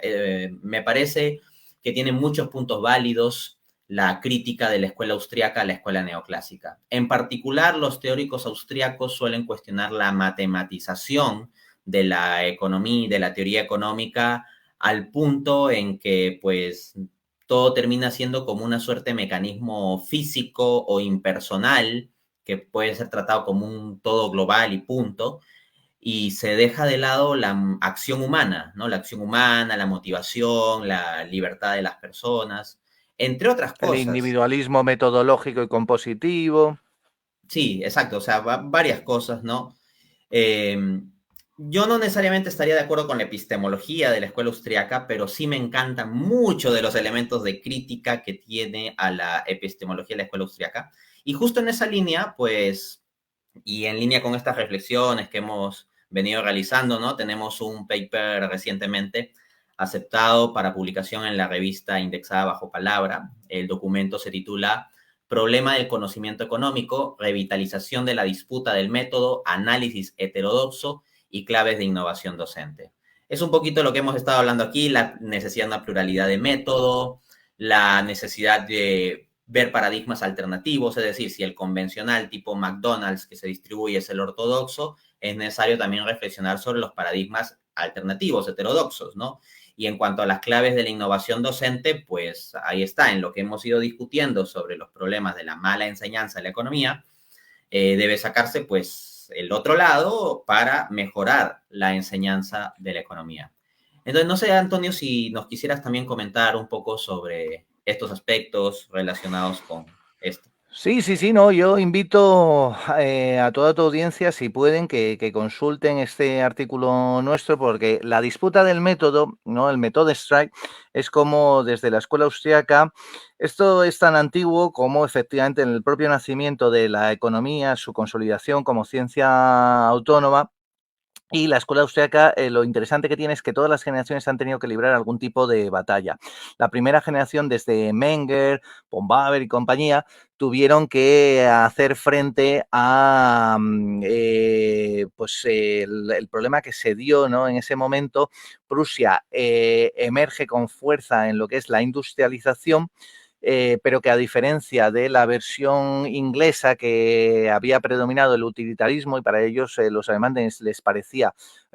Me parece que tiene muchos puntos válidos la crítica de la escuela austriaca a la escuela neoclásica. En particular, los teóricos austriacos suelen cuestionar la matematización de la economía, de la teoría económica, al punto en que, pues, todo termina siendo como una suerte de mecanismo físico o impersonal que puede ser tratado como un todo global y punto, y se deja de lado la acción humana, ¿no? La acción humana, la motivación, la libertad de las personas, entre otras El cosas. individualismo metodológico y compositivo. Sí, exacto, o sea, varias cosas, ¿no? Eh, yo no necesariamente estaría de acuerdo con la epistemología de la escuela austriaca, pero sí me encantan mucho de los elementos de crítica que tiene a la epistemología de la escuela austriaca. Y justo en esa línea, pues, y en línea con estas reflexiones que hemos venido realizando, ¿no? Tenemos un paper recientemente aceptado para publicación en la revista indexada bajo palabra. El documento se titula Problema del conocimiento económico, revitalización de la disputa del método, análisis heterodoxo y claves de innovación docente. Es un poquito lo que hemos estado hablando aquí, la necesidad de una pluralidad de método, la necesidad de ver paradigmas alternativos, es decir, si el convencional tipo McDonald's que se distribuye es el ortodoxo, es necesario también reflexionar sobre los paradigmas alternativos, heterodoxos, ¿no? Y en cuanto a las claves de la innovación docente, pues ahí está, en lo que hemos ido discutiendo sobre los problemas de la mala enseñanza de la economía, debe sacarse pues el otro lado para mejorar la enseñanza de la economía. Entonces, no sé, Antonio, si nos quisieras también comentar un poco sobre estos aspectos relacionados con esto. Sí, sí, sí, no, yo invito a toda tu audiencia, si pueden, que consulten este artículo nuestro, porque la disputa del método, ¿no? El método Strike, es como desde la escuela austriaca, esto es tan antiguo como efectivamente en el propio nacimiento de la economía, su consolidación como ciencia autónoma. Y la escuela austriaca, lo interesante que tiene es que todas las generaciones han tenido que librar algún tipo de batalla. La primera generación, desde Menger, von Baber y compañía, tuvieron que hacer frente a pues el problema que se dio, ¿no? En ese momento. Prusia emerge con fuerza en lo que es la industrialización, pero que a diferencia de la versión inglesa, que había predominado el utilitarismo y para ellos los alemanes les parecía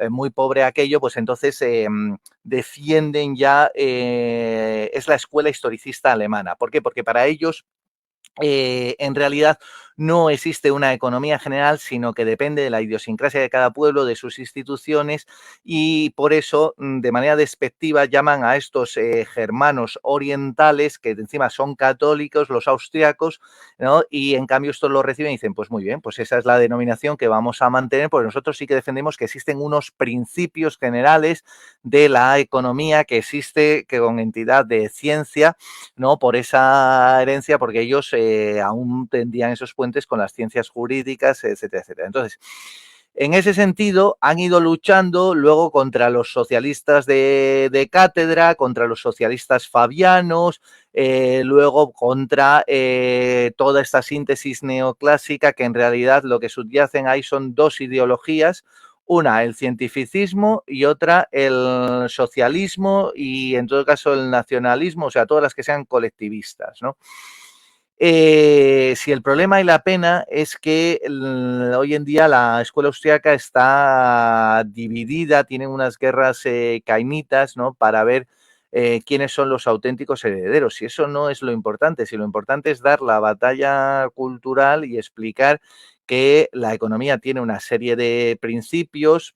muy pobre aquello, pues entonces defienden ya, es la escuela historicista alemana. ¿Por qué? Porque para ellos en realidad no existe una economía general, sino que depende de la idiosincrasia de cada pueblo, de sus instituciones, y por eso, de manera despectiva, llaman a estos germanos orientales, que encima son católicos, los austriacos, ¿no? Y en cambio estos lo reciben y dicen, pues muy bien, pues esa es la denominación que vamos a mantener, porque nosotros sí que defendemos que existen unos principios generales de la economía que existe, que con entidad de ciencia, ¿no? Por esa herencia, porque ellos aún tendían esos puentes con las ciencias jurídicas, etcétera, etcétera. Entonces, en ese sentido, han ido luchando luego contra los socialistas de cátedra, contra los socialistas fabianos, luego contra toda esta síntesis neoclásica, que en realidad lo que subyacen ahí son dos ideologías, una el cientificismo y otra el socialismo y en todo caso el nacionalismo, o sea, todas las que sean colectivistas, ¿no? Si el problema y la pena es que hoy en día la escuela austriaca está dividida, tienen unas guerras cainitas, ¿no? Para ver quiénes son los auténticos herederos. Y eso no es lo importante, si lo importante es dar la batalla cultural y explicar que la economía tiene una serie de principios,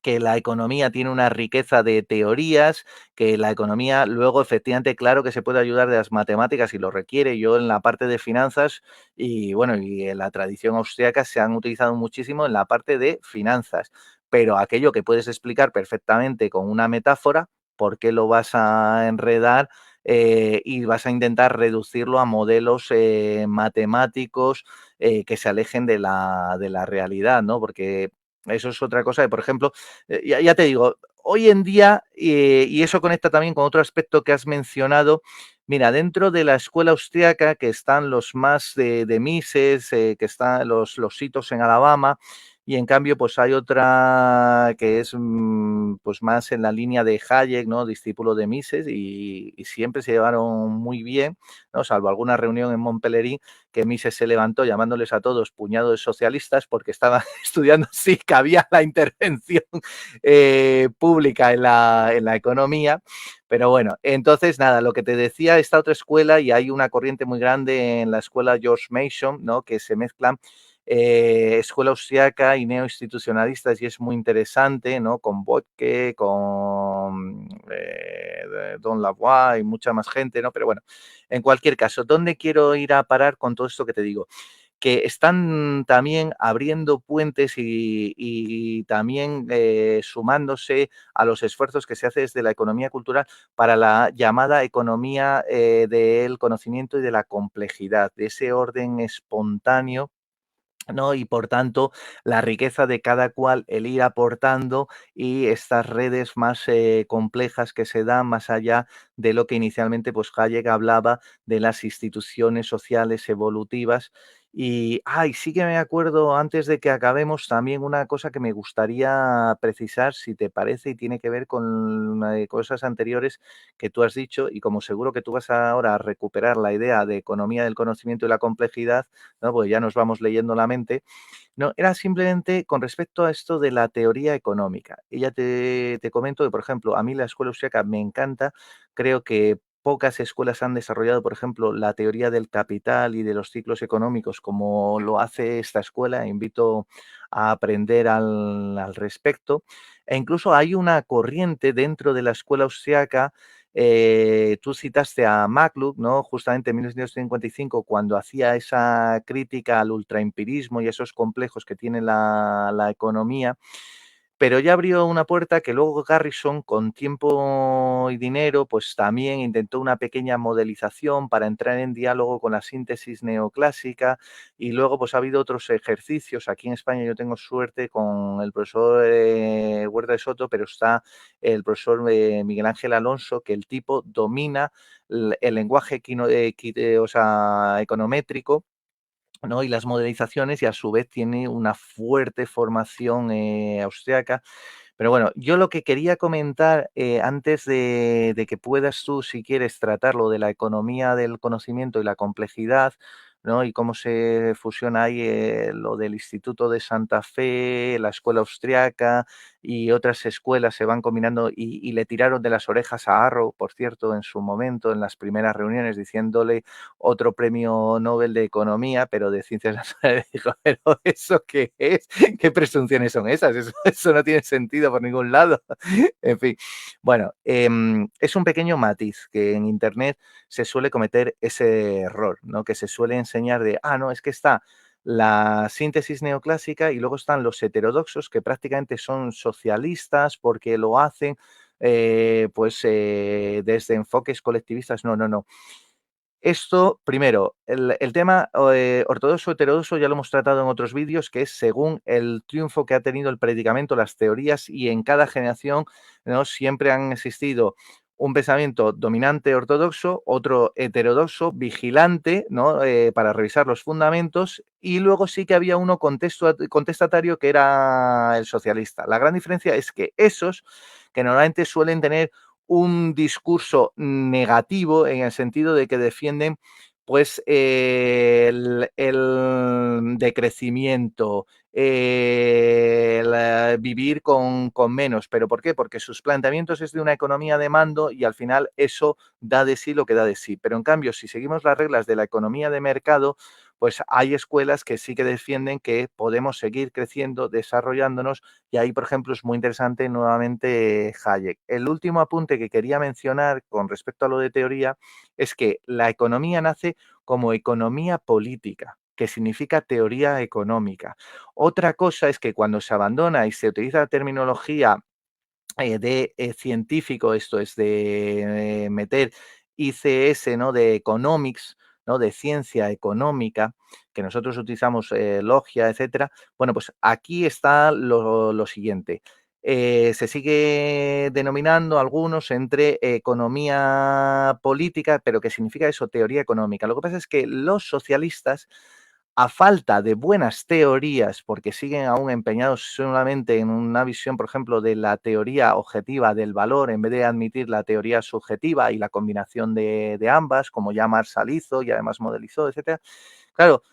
que la economía tiene una riqueza de teorías, que la economía luego efectivamente, claro que se puede ayudar de las matemáticas si lo requiere. Yo en la parte de finanzas y bueno, y en la tradición austríaca se han utilizado muchísimo en la parte de finanzas, pero aquello que puedes explicar perfectamente con una metáfora, ¿por qué lo vas a enredar? Y vas a intentar reducirlo a modelos matemáticos que se alejen de la realidad, ¿no? Porque eso es otra cosa que, por ejemplo, ya te digo, hoy en día, y eso conecta también con otro aspecto que has mencionado, mira, dentro de la escuela austríaca que están los más de Mises, que están los hitos en Alabama, y en cambio pues hay otra que es pues más en la línea de Hayek, ¿no? Discípulo de Mises, y siempre se llevaron muy bien, ¿no? Salvo alguna reunión en Montpellerin que Mises se levantó llamándoles a todos puñados de socialistas porque estaban estudiando si cabía la intervención pública en la economía. Pero bueno, entonces nada, lo que te decía, esta otra escuela, y hay una corriente muy grande en la escuela George Mason, ¿no? Que se mezclan escuela austriaca y neoinstitucionalistas, y es muy interesante, ¿no? Con Botke, con Don Lavoie y mucha más gente, ¿no? Pero bueno, en cualquier caso, ¿dónde quiero ir a parar con todo esto que te digo? Que están también abriendo puentes y también sumándose a los esfuerzos que se hace desde la economía cultural para la llamada economía del conocimiento y de la complejidad, de ese orden espontáneo, ¿no? Y por tanto, la riqueza de cada cual, el ir aportando y estas redes más complejas que se dan más allá de lo que inicialmente pues Hayek hablaba de las instituciones sociales evolutivas. Y ay, sí que me acuerdo, antes de que acabemos, también una cosa que me gustaría precisar, si te parece, y tiene que ver con cosas anteriores que tú has dicho, y como seguro que tú vas ahora a recuperar la idea de economía del conocimiento y la complejidad, ¿no? Pues ya nos vamos leyendo la mente. No, era simplemente con respecto a esto de la teoría económica. Y ya te comento que, por ejemplo, a mí la escuela austríaca me encanta. Creo que pocas escuelas han desarrollado, por ejemplo, la teoría del capital y de los ciclos económicos como lo hace esta escuela. Invito a aprender al respecto. E incluso hay una corriente dentro de la escuela austriaca. Tú citaste a McClure, ¿no? Justamente en 1955, cuando hacía esa crítica al ultraempirismo y esos complejos que tiene la economía, pero ya abrió una puerta que luego Garrison, con tiempo y dinero, pues también intentó una pequeña modelización para entrar en diálogo con la síntesis neoclásica, y luego pues ha habido otros ejercicios. Aquí en España yo tengo suerte con el profesor Huerta de Soto, pero está el profesor Miguel Ángel Alonso, que el tipo domina el lenguaje o sea, econométrico, ¿no? Y las modelizaciones, y a su vez tiene una fuerte formación austriaca. Pero bueno, yo lo que quería comentar antes de que puedas tú, si quieres, tratarlo de la economía del conocimiento y la complejidad, ¿no? Y cómo se fusiona ahí lo del Instituto de Santa Fe, la escuela austriaca y otras escuelas se van combinando, y le tiraron de las orejas a Arrow, por cierto, en su momento, en las primeras reuniones, diciéndole otro premio Nobel de Economía, pero de Ciencias Naturales. Dijo, pero ¿eso qué es? ¿Qué presunciones son esas? Eso no tiene sentido por ningún lado. En fin, bueno, es un pequeño matiz que en Internet se suele cometer ese error, ¿no? Que se suele enseñar de, no, es que está la síntesis neoclásica y luego están los heterodoxos, que prácticamente son socialistas porque lo hacen desde enfoques colectivistas. No, no, no. Esto, primero, el tema ortodoxo heterodoxo ya lo hemos tratado en otros vídeos, que es según el triunfo que ha tenido el predicamento, las teorías, y en cada generación, ¿no? Siempre han existido un pensamiento dominante ortodoxo, otro heterodoxo, vigilante, ¿no? Para revisar los fundamentos, y luego sí que había uno contestatario, que era el socialista. La gran diferencia es que esos, que normalmente suelen tener un discurso negativo, en el sentido de que defienden pues el decrecimiento, vivir con menos. ¿Pero por qué? Porque sus planteamientos es de una economía de mando, y al final eso da de sí lo que da de sí. Pero en cambio, si seguimos las reglas de la economía de mercado, pues hay escuelas que sí que defienden que podemos seguir creciendo, desarrollándonos, y ahí, por ejemplo, es muy interesante nuevamente Hayek. El último apunte que quería mencionar con respecto a lo de teoría es que la economía nace como economía política, que significa teoría económica. Otra cosa es que cuando se abandona y se utiliza la terminología de científico, esto es de meter ICS, ¿no? De economics, ¿no? De ciencia económica, que nosotros utilizamos logia, etcétera. Bueno, pues aquí está lo siguiente. Se sigue denominando algunos entre economía política, pero ¿qué significa eso? Teoría económica. Lo que pasa es que los socialistas, a falta de buenas teorías, porque siguen aún empeñados solamente en una visión, por ejemplo, de la teoría objetiva del valor, en vez de admitir la teoría subjetiva y la combinación de ambas, como ya Marshall hizo y además modelizó, etcétera. Claro,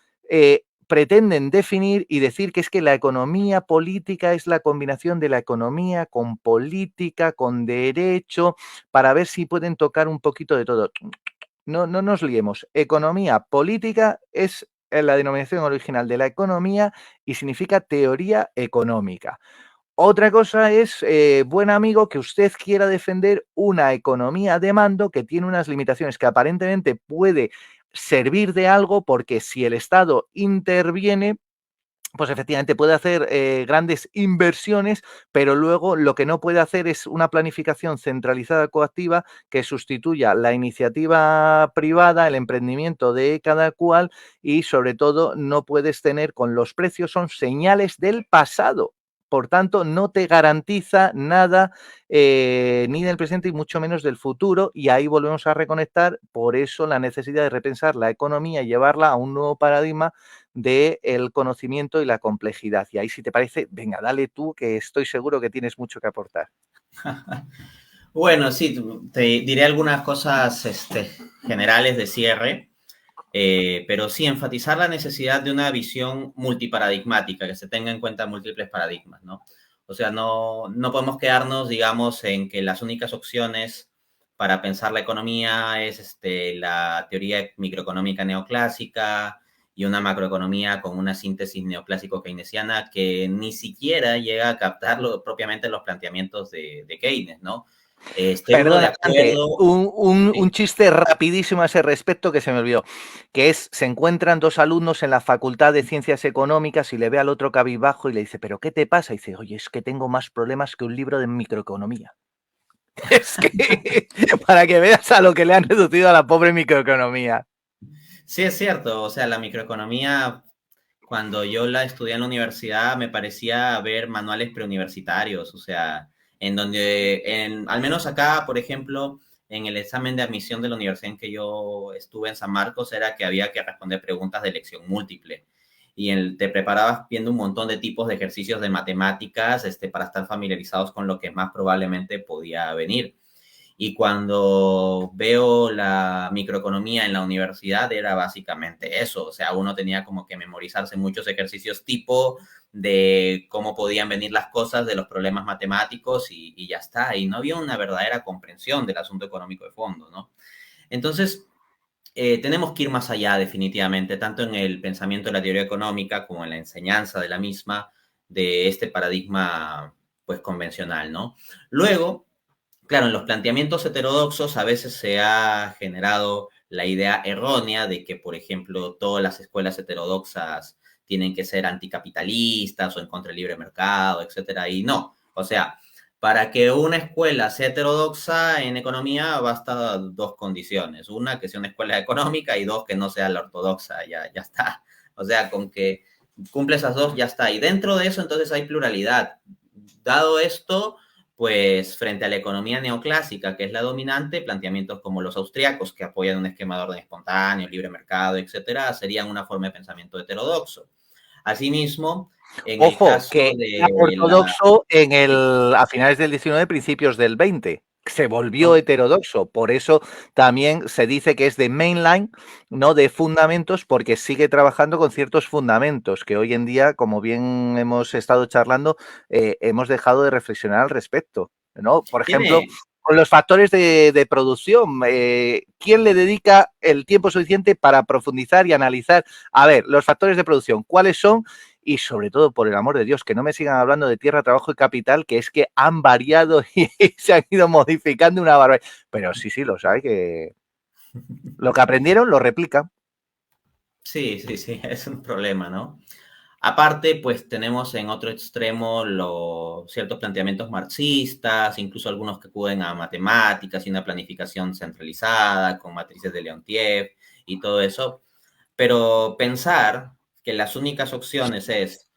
pretenden definir y decir que es que la economía política es la combinación de la economía con política, con derecho, para ver si pueden tocar un poquito de todo. No, no nos liemos. Economía política es la denominación original de la economía y significa teoría económica. Otra cosa es, buen amigo, que usted quiera defender una economía de mando que tiene unas limitaciones, que aparentemente puede servir de algo, porque si el Estado interviene, pues efectivamente puede hacer grandes inversiones, pero luego lo que no puede hacer es una planificación centralizada coactiva que sustituya la iniciativa privada, el emprendimiento de cada cual, y sobre todo no puedes tener con los precios, son señales del pasado. Por tanto, no te garantiza nada ni del presente y mucho menos del futuro, y ahí volvemos a reconectar. Por eso la necesidad de repensar la economía y llevarla a un nuevo paradigma del conocimiento y la complejidad. Y ahí, si te parece, venga, dale tú, que estoy seguro que tienes mucho que aportar. Bueno, sí, te diré algunas cosas generales de cierre, pero sí enfatizar la necesidad de una visión multiparadigmática, que se tenga en cuenta múltiples paradigmas, ¿no? O sea, no podemos quedarnos, digamos, en que las únicas opciones para pensar la economía es la teoría microeconómica neoclásica y una macroeconomía con una síntesis neoclásico keynesiana que ni siquiera llega a captar propiamente los planteamientos de Keynes, ¿no? Estoy uno de Perdona, Dante, acuerdo. un Sí. chiste rapidísimo a ese respecto que se me olvidó, que es, se encuentran dos alumnos en la Facultad de Ciencias Económicas y le ve al otro cabizbajo y le dice, ¿pero qué te pasa? Y dice, oye, es que tengo más problemas que un libro de microeconomía. Es que, para que veas a lo que le han reducido a la pobre microeconomía. Sí, es cierto, o sea, la microeconomía, cuando yo la estudié en la universidad, me parecía ver manuales preuniversitarios, o sea, en donde, al menos acá, por ejemplo, en el examen de admisión de la universidad en que yo estuve en San Marcos, era que había que responder preguntas de elección múltiple. Y te preparabas viendo un montón de tipos de ejercicios de matemáticas, para estar familiarizados con lo que más probablemente podía venir. Y cuando veo la microeconomía en la universidad era básicamente eso, o sea, uno tenía como que memorizarse muchos ejercicios tipo de cómo podían venir las cosas, de los problemas matemáticos y ya está, y no había una verdadera comprensión del asunto económico de fondo, ¿no? Entonces, tenemos que ir más allá definitivamente, tanto en el pensamiento de la teoría económica como en la enseñanza de la misma, de este paradigma pues convencional, ¿no? Luego, claro, en los planteamientos heterodoxos a veces se ha generado la idea errónea de que, por ejemplo, todas las escuelas heterodoxas tienen que ser anticapitalistas o en contra del libre mercado, etcétera, y no. O sea, para que una escuela sea heterodoxa en economía basta dos condiciones. Una, que sea una escuela económica y dos, que no sea la ortodoxa, ya está. O sea, con que cumple esas dos, ya está. Y dentro de eso, entonces hay pluralidad. Dado esto, pues frente a la economía neoclásica, que es la dominante, planteamientos como los austriacos, que apoyan un esquema de orden espontáneo, libre mercado, etcétera, serían una forma de pensamiento heterodoxo. Asimismo, en el Ojo, caso que era de la... ortodoxo Sí, a finales del 19, principios del 20. Se volvió ok, heterodoxo. Por eso también se dice que es de mainline, no de fundamentos, porque sigue trabajando con ciertos fundamentos que hoy en día, como bien hemos estado charlando, hemos dejado de reflexionar al respecto, ¿no? Por ejemplo, tiene, con los factores de producción, ¿quién le dedica el tiempo suficiente para profundizar y analizar? A ver, los factores de producción, ¿cuáles son? Y sobre todo, por el amor de Dios, que no me sigan hablando de tierra, trabajo y capital, que es que han variado y se han ido modificando una barbaridad. Pero sí, sí, lo sabe que lo que aprendieron lo replican. sí, sí, sí, es un problema, ¿no? Aparte, pues tenemos en otro extremo los ciertos planteamientos marxistas, incluso algunos que acuden a matemáticas y una planificación centralizada con matrices de Leontief y todo eso. Pero pensar que las únicas opciones es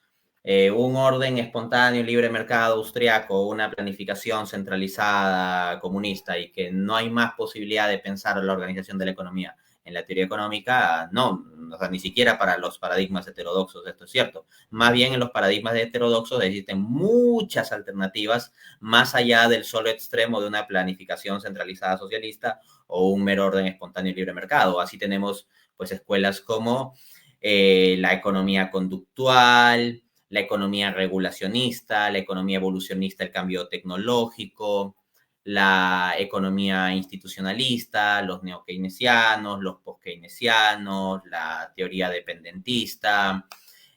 un orden espontáneo, libre mercado austriaco, una planificación centralizada comunista y que no hay más posibilidad de pensar la organización de la economía en la teoría económica, no, o sea, ni siquiera para los paradigmas heterodoxos esto es cierto. Más bien en los paradigmas heterodoxos existen muchas alternativas más allá del solo extremo de una planificación centralizada socialista o un mero orden espontáneo y libre mercado. Así tenemos pues escuelas como la economía conductual, la economía regulacionista, la economía evolucionista, el cambio tecnológico, la economía institucionalista, los neokeynesianos, los postkeynesianos, la teoría dependentista.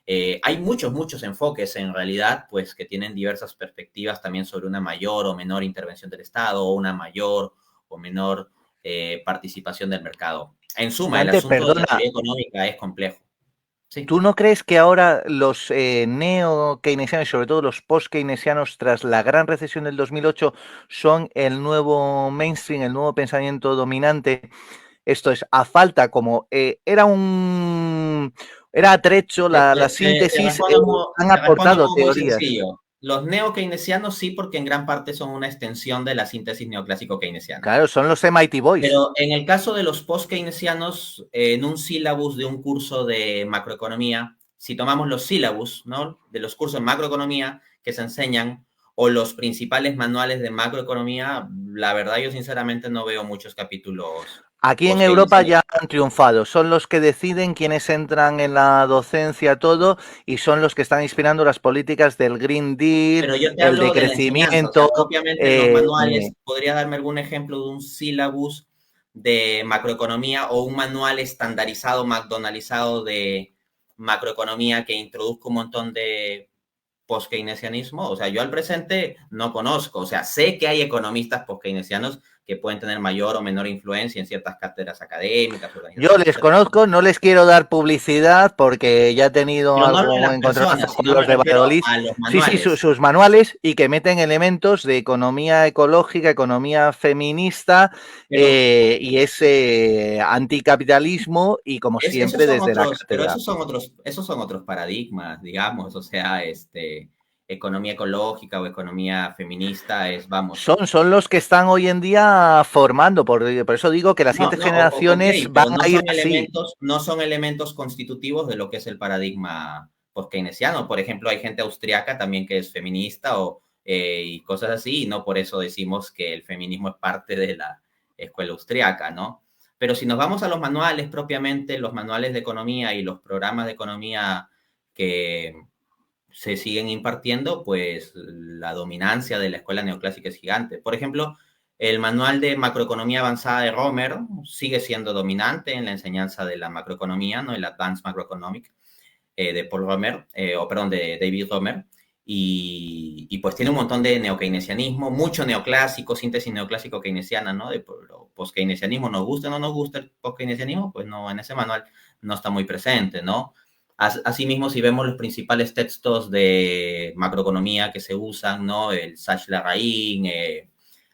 Hay muchos enfoques en realidad, pues que tienen diversas perspectivas también sobre una mayor o menor intervención del Estado o una mayor o menor participación del mercado. En suma, el Dante, asunto de la perdona, teoría económica es complejo. Sí. ¿tú no crees que ahora los neo-keynesianos y sobre todo los post-keynesianos tras la gran recesión del 2008 son el nuevo mainstream, el nuevo pensamiento dominante? Esto es, a falta, como era atrecho la síntesis, han Te respondo aportado muy teorías. sencillo. Los neo-keynesianos sí, porque en gran parte son una extensión de la síntesis neoclásico-keynesiana. Claro, son los MIT Boys. Pero en el caso de los post-keynesianos, en un sílabus de un curso de macroeconomía, si tomamos los sílabus, ¿no? De los cursos de macroeconomía que se enseñan, o los principales manuales de macroeconomía, la verdad yo sinceramente no veo muchos capítulos Aquí en Europa post-keynesianos. ya han triunfado, son los que deciden quiénes entran en la docencia, todo, y son los que están inspirando las políticas del Green Deal, Pero yo te el hablo de la enseñanza, o decrecimiento. sea, propiamente en los manuales, ¿podrías darme algún ejemplo de un sílabus de macroeconomía o un manual estandarizado, McDonaldizado macroeconomía que introduzca un montón de post-keynesianismo. O sea, yo al presente no conozco, o sea, sé que hay economistas post-keynesianos que pueden tener mayor o menor influencia en ciertas cátedras académicas, Yo organizaciones, les etcétera. conozco, no les quiero dar publicidad porque ya he tenido Pero no hablo de algo las encontronazo personas, con sino me los de refiero Valladolid. a los Sí, sí, manuales. sus manuales y que meten elementos de economía ecológica, economía feminista Pero y ese anticapitalismo y como esos siempre son desde la otros, pero cátedra. esos son otros paradigmas, digamos, o sea, economía ecológica o economía feminista es, vamos, Son los que están hoy en día formando, por eso digo que las no, siguientes no, ok, generaciones van pero a ir así. no son elementos constitutivos de lo que es el paradigma post-keynesiano. Por ejemplo, hay gente austriaca también que es feminista y cosas así, y no por eso decimos que el feminismo es parte de la escuela austriaca, ¿no? Pero si nos vamos a los manuales propiamente, los manuales de economía y los programas de economía que se siguen impartiendo, pues la dominancia de la escuela neoclásica es gigante. Por ejemplo, el manual de macroeconomía avanzada de Romer sigue siendo dominante en la enseñanza de la macroeconomía, ¿no? El Advanced Macroeconomic de Paul Romer, o perdón, de David Romer, pues tiene un montón de neokeynesianismo, mucho neoclásico, síntesis neoclásico keynesiana, ¿no? De post-keynesianismo, nos gusta o no nos gusta el post-keynesianismo, pues no, en ese manual no está muy presente, ¿no? Asimismo, si vemos los principales textos de macroeconomía que se usan, ¿no? El Sachs-Larraín,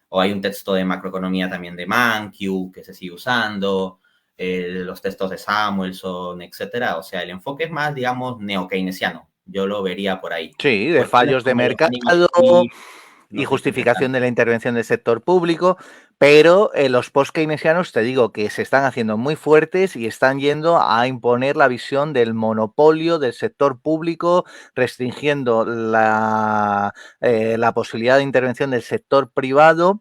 o hay un texto de macroeconomía también de Mankiw que se sigue usando, los textos de Samuelson, etcétera. O sea, el enfoque es más, digamos, neo-keynesiano. Yo lo vería por ahí. Sí, de Cuestiones fallos de como los mercado mínimos y y nos justificación dificultan. de la intervención del sector público, pero los post-keynesianos te digo que se están haciendo muy fuertes y están yendo a imponer la visión del monopolio del sector público, restringiendo la posibilidad de intervención del sector privado.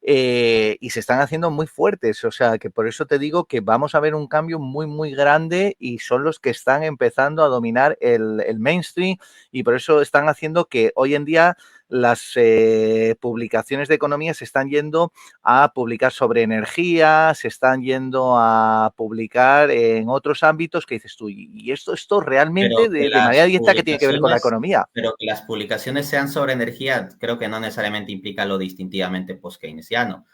Y se están haciendo muy fuertes, o sea que por eso te digo que vamos a ver un cambio muy muy grande y son los que están empezando a dominar el mainstream y por eso están haciendo que hoy en día las publicaciones de economía se están yendo a publicar sobre energía, se están yendo a publicar en otros ámbitos que dices tú, y esto realmente de manera directa que tiene que ver con la economía. Pero que las publicaciones sean sobre energía, creo que no necesariamente implica lo distintivamente post-keynesiano.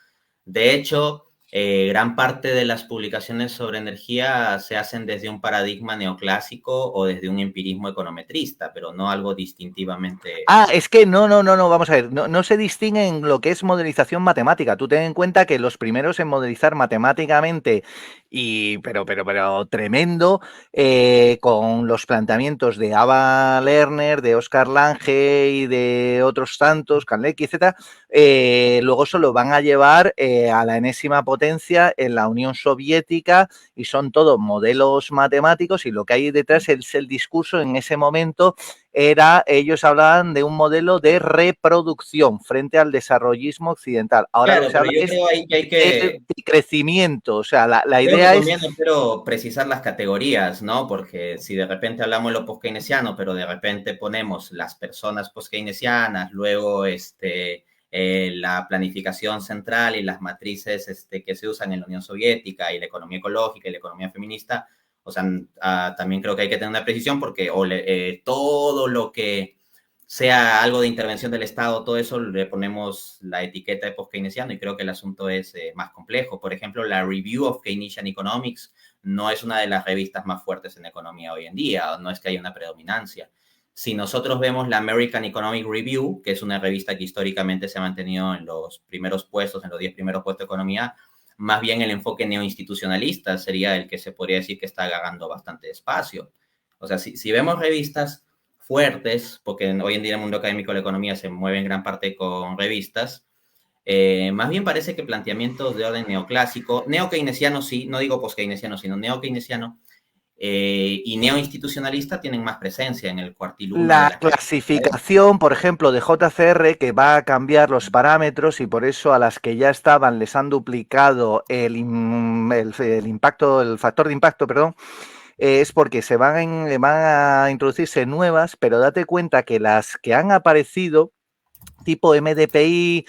De hecho, gran parte de las publicaciones sobre energía se hacen desde un paradigma neoclásico o desde un empirismo econometrista, pero no algo distintivamente. Ah, es que no, vamos a ver, no se distingue en lo que es modelización matemática. Tú ten en cuenta que los primeros en modelizar matemáticamente, pero tremendo, con los planteamientos de Ava Lerner, de Oscar Lange y de otros tantos, Kanlecki, etcétera, luego se lo van a llevar a la enésima potencia en la Unión Soviética y son todos modelos matemáticos y lo que hay detrás es el discurso en ese momento ellos hablaban de un modelo de reproducción frente al desarrollismo occidental. Ahora lo que Claro, se pero habla yo es creo ahí que hay de crecimiento, o sea, la creo que idea es... conviene, pero precisar las categorías, ¿no? Porque si de repente hablamos de lo post-keynesiano, pero de repente ponemos las personas post-keynesianas, luego la planificación central y las matrices que se usan en la Unión Soviética y la economía ecológica y la economía feminista, o sea, también creo que hay que tener una precisión porque todo lo que sea algo de intervención del Estado, todo eso le ponemos la etiqueta de post-keynesiano y creo que el asunto es más complejo. Por ejemplo, la Review of Keynesian Economics no es una de las revistas más fuertes en economía hoy en día, no es que haya una predominancia. Si nosotros vemos la American Economic Review, que es una revista que históricamente se ha mantenido en los primeros puestos, en los 10 primeros puestos de economía, más bien el enfoque neoinstitucionalista sería el que se podría decir que está agarrando bastante espacio. O sea, si vemos revistas fuertes, porque hoy en día en el mundo académico de la economía se mueve en gran parte con revistas, más bien parece que planteamientos de orden neoclásico, neo-keynesiano sí, no digo post-keynesiano, sino neo-keynesiano, y neoinstitucionalista tienen más presencia en el cuartil 1 de La las revistas académicas. clasificación, por ejemplo, de JCR, que va a cambiar los parámetros y por eso a las que ya estaban les han duplicado el impacto, el factor de impacto, perdón, es porque van a introducirse nuevas, pero date cuenta que las que han aparecido tipo MDPI,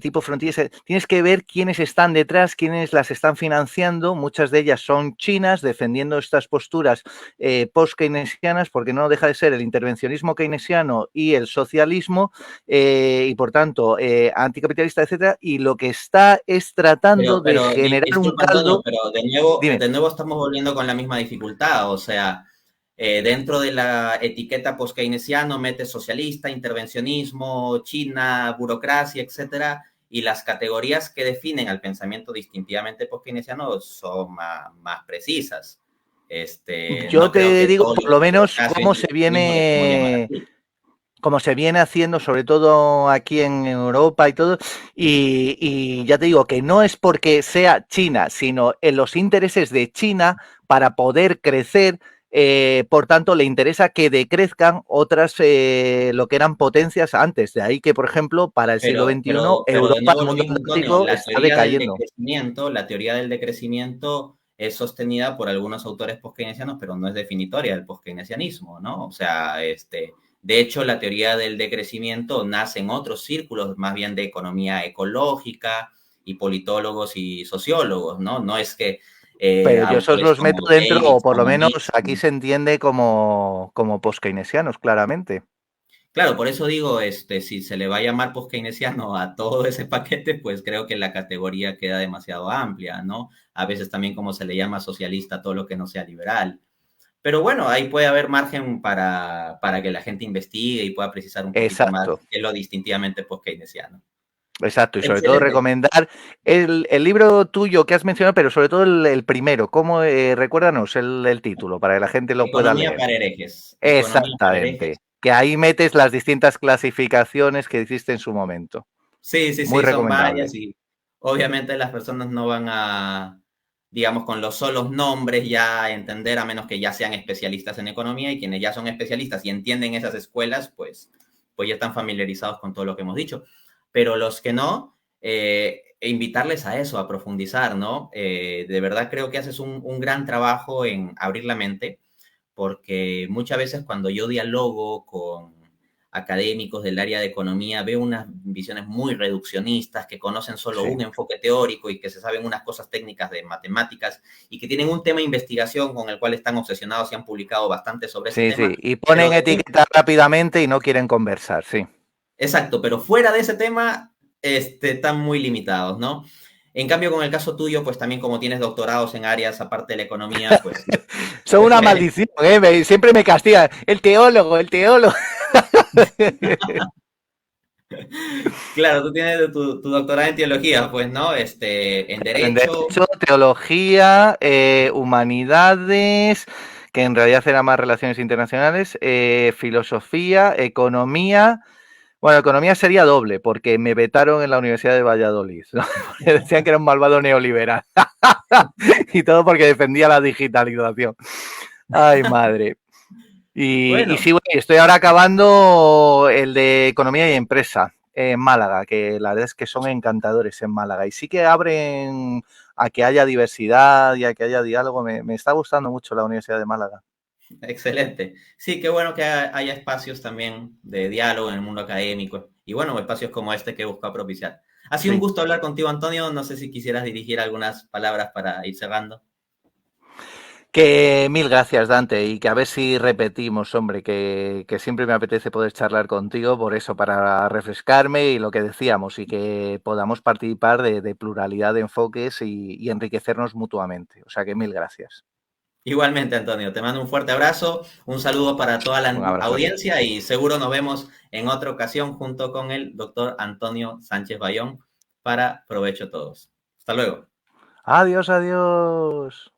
tipo Frontiers, tienes que ver quiénes están detrás, quiénes las están financiando. Muchas de ellas son chinas, defendiendo estas posturas post-keynesianas, porque no deja de ser el intervencionismo keynesiano y el socialismo, y por tanto, anticapitalista, etcétera, y lo que está es tratando de generar un Disculpa, Antonio, caldo. pero Dime. de nuevo estamos volviendo con la misma dificultad. O sea, dentro de la etiqueta post-keynesiano mete socialista, intervencionismo, China, burocracia, etcétera, y las categorías que definen al pensamiento distintivamente post-keynesiano son más precisas. Yo No creo te que digo, todo por lo lo que menos, burocracia y intervencionismo le podemos llamar así. cómo se viene haciendo, sobre todo aquí en Europa y todo, y ya te digo que no es porque sea China, sino en los intereses de China para poder crecer. Por tanto, le interesa que decrezcan otras, lo que eran potencias antes. De ahí que, por ejemplo, para el siglo XXI, Pero de Europa, nuevo el lo mundo mismo, Antonio, asiático, está decayendo. la teoría del decrecimiento es sostenida por algunos autores poskeynesianos, pero no es definitoria del poskeynesianismo, ¿no? O sea, de hecho, la teoría del decrecimiento nace en otros círculos, más bien de economía ecológica y politólogos y sociólogos, ¿no? No es que Pero yo esos autores los meto como dentro, o por Davidson lo o menos aquí Nixon. se entiende como post-keynesianos, claramente. Claro, por eso digo, si se le va a llamar post-keynesiano a todo ese paquete, pues creo que la categoría queda demasiado amplia, ¿no? A veces también como se le llama socialista a todo lo que no sea liberal. Pero bueno, ahí puede haber margen para que la gente investigue y pueda precisar un poquito más Exacto. qué es lo distintivamente post-keynesiano. Exacto, y sobre todo Excelente. recomendar el libro tuyo que has mencionado, pero sobre todo el primero. ¿Cómo, recuérdanos el título para que la gente lo pueda Economía leer? para herejes. Economía para herejes. Exactamente. Que ahí metes las distintas clasificaciones que hiciste en su momento. Sí, sí, Muy sí, son recomendable. varias y obviamente las personas no van a, digamos, con los solos nombres ya entender, a menos que ya sean especialistas en economía y quienes ya son especialistas y entienden esas escuelas, pues ya están familiarizados con todo lo que hemos dicho. Pero los que no, invitarles a eso, a profundizar, ¿no? De verdad creo que haces un gran trabajo en abrir la mente, porque muchas veces cuando yo dialogo con académicos del área de economía, veo unas visiones muy reduccionistas, que conocen solo Sí, un enfoque teórico y que se saben unas cosas técnicas de matemáticas y que tienen un tema de investigación con el cual están obsesionados y han publicado bastante sobre ese sí, tema, sí. Y pero ponen etiquetas rápidamente y no quieren conversar, sí. exacto, pero fuera de ese tema, están muy limitados, ¿no? En cambio, con el caso tuyo, pues también como tienes doctorados en áreas aparte de la economía, pues, Son una maldición, ¿eh? Siempre me castigan. El teólogo, el teólogo. claro, tú tienes tu doctorado en teología, pues, ¿no? En En derecho. Derecho, Teología, Humanidades, que en realidad eran más relaciones internacionales, Filosofía, Economía. Bueno, Economía sería doble, porque me vetaron en la Universidad de Valladolid, ¿no? Porque decían que era un malvado neoliberal. Y todo porque defendía la digitalización. Ay, madre. Y Bueno, sí, bueno, estoy ahora acabando el de Economía y Empresa en Málaga, que la verdad es que son encantadores en Málaga. Y sí que abren a que haya diversidad y a que haya diálogo. Me está gustando mucho la Universidad de Málaga. excelente. Sí, qué bueno que haya espacios también de diálogo en el mundo académico y bueno, espacios como este que busca propiciar. Ha sido un Sí. gusto hablar contigo, Antonio. No sé si quisieras dirigir algunas palabras para ir cerrando. Que mil gracias, Dante, y que a ver si repetimos, hombre, que siempre me apetece poder charlar contigo por eso, para refrescarme y lo que decíamos, y que podamos participar de pluralidad de enfoques y enriquecernos mutuamente. O sea que mil gracias. Igualmente, Antonio, te mando un fuerte abrazo, un saludo para toda la Un abrazo. audiencia y seguro nos vemos en otra ocasión junto con el doctor Antonio Sánchez Bayón para provecho a todos. Hasta luego. Adiós, adiós.